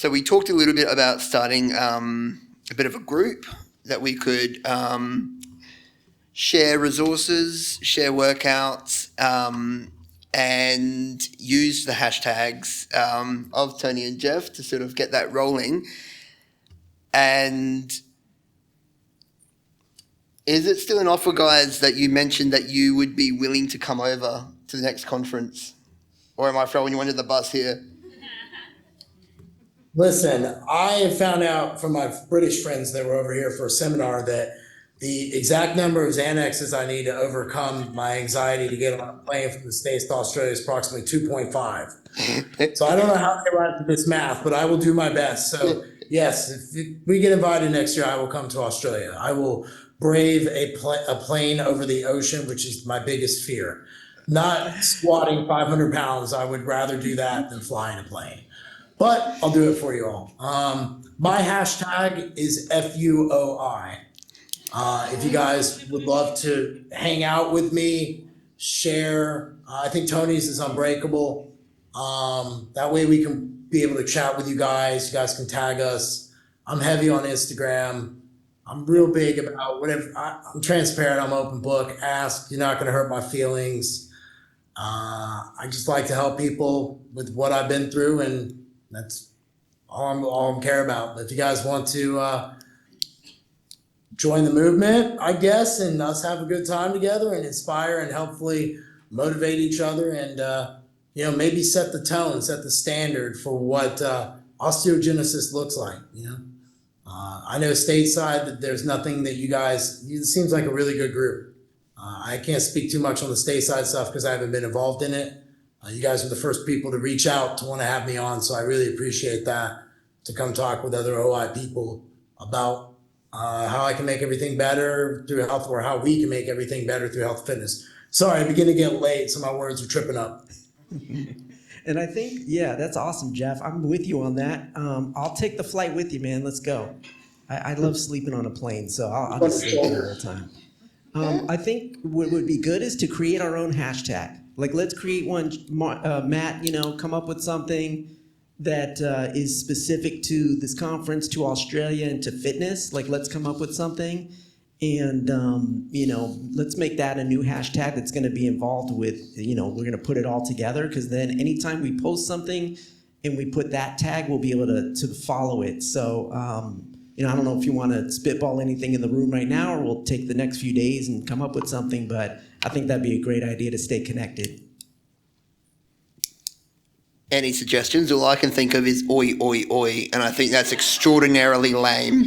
So we talked a little bit about starting a bit of a group that we could share resources, share workouts, and use the hashtags of Tony and Jeff to sort of get that rolling. And is it still an offer, guys, that you mentioned that you would be willing to come over to the next conference? Or am I throwing you under the bus here? Listen, I found out from my British friends that were over here for a seminar that the exact number of Xanaxes I need to overcome my anxiety to get on a plane from the States to Australia is approximately 2.5. So I don't know how they arrived at this math, but I will do my best. So yes, if we get invited next year, I will come to Australia. I will brave a plane over the ocean, which is my biggest fear. Not squatting 500 pounds. I would rather do that than fly in a plane. But I'll do it for you all. My hashtag is FUOI. If you guys would love to hang out with me, share. I think Tony's is Unbreakable. That way we can be able to chat with you guys. You guys can tag us. I'm heavy on Instagram. I'm real big about whatever. I'm transparent. I'm open book. Ask. You're not going to hurt my feelings. I just like to help people with what I've been through, and that's all I care about. If you guys want to join the movement, I guess, and us have a good time together and inspire and hopefully motivate each other and, maybe set the tone, set the standard for what osteogenesis looks like, I know stateside that there's nothing that it seems like a really good group. I can't speak too much on the stateside stuff because I haven't been involved in it. You guys are the first people to reach out to want to have me on, so I really appreciate that, to come talk with other OI people about how I can make everything better through health, or how we can make everything better through health and fitness. Sorry, I begin to get late, so my words are tripping up. And I think, yeah, that's awesome, Jeff. I'm with you on that. I'll take the flight with you, man. Let's go. I love sleeping on a plane, so I'll just sleep there all the time. I think what would be good is to create our own hashtag. Like, let's create one, Matt, come up with something that is specific to this conference, to Australia, and to fitness. Like, let's come up with something, and let's make that a new hashtag that's going to be involved with, we're going to put it all together, because then anytime we post something and we put that tag, we'll be able to follow it. So, I don't know if you want to spitball anything in the room right now, or we'll take the next few days and come up with something, but I think that'd be a great idea to stay connected. Any suggestions? All I can think of is oi, oi, oi, and I think that's extraordinarily lame.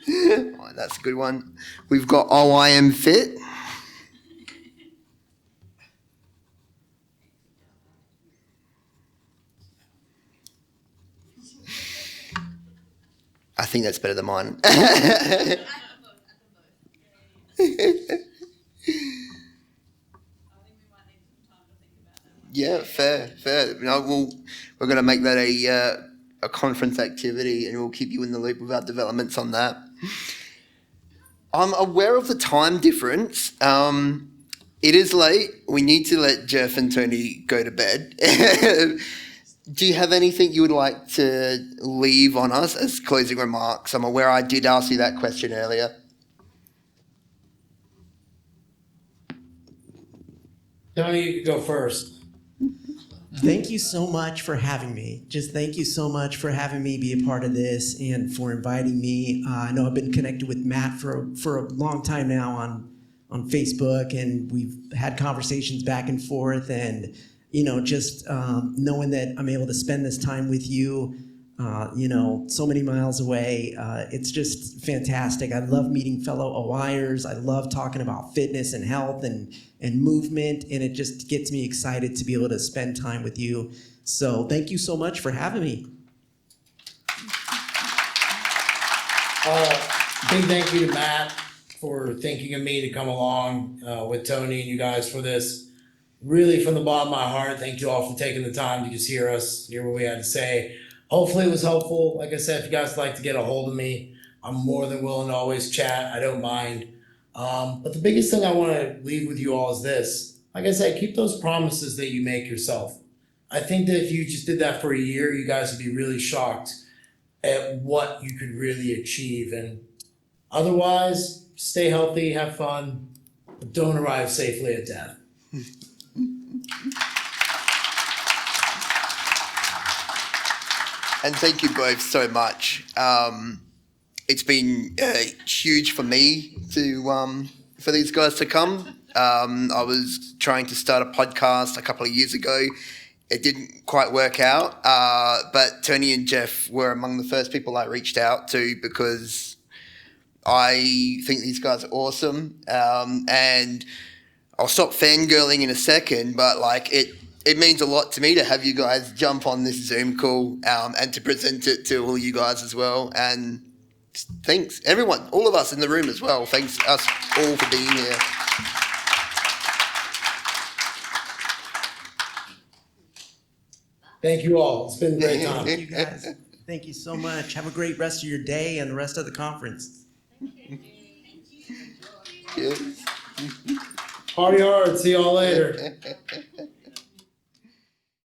Oh, that's a good one. We've got I am fit. I think that's better than mine. Yeah, fair. We're going to make that a conference activity, and we'll keep you in the loop with our developments on that. I'm aware of the time difference. It is late. We need to let Jeff and Tony go to bed. Do you have anything you would like to leave on us as closing remarks? I'm aware I did ask you that question earlier. Tony, you can go first. Thank you so much for having me. Just thank you so much for having me be a part of this and for inviting me. I know I've been connected with Matt for a long time now on Facebook, and we've had conversations back and forth, and just knowing that I'm able to spend this time with you, so many miles away, it's just fantastic. I love meeting fellow OIers. I love talking about fitness and health and movement, and it just gets me excited to be able to spend time with you. So thank you so much for having me. Big thank you to Matt for thinking of me to come along with Tony and you guys for this. Really, from the bottom of my heart, thank you all for taking the time to just hear what we had to say. Hopefully it was helpful. Like I said, if you guys would like to get a hold of me, I'm more than willing to always chat. I don't mind. But the biggest thing I want to leave with you all is this. Like I said, keep those promises that you make yourself. I think that if you just did that for a year, you guys would be really shocked at what you could really achieve. And otherwise, stay healthy, have fun, but don't arrive safely at death. And thank you both so much. It's been huge for me to for these guys to come. I was trying to start a podcast a couple of years ago. It didn't quite work out, but Tony and Jeff were among the first people I reached out to because I think these guys are awesome. And I'll stop fangirling in a second, but like it means a lot to me to have you guys jump on this Zoom call and to present it to all you guys as well. And thanks, everyone, all of us in the room as well. Thanks us all for being here. Thank you all. It's been a great time. Thank you guys. Thank you so much. Have a great rest of your day and the rest of the conference. Yes. Party hard. See y'all later.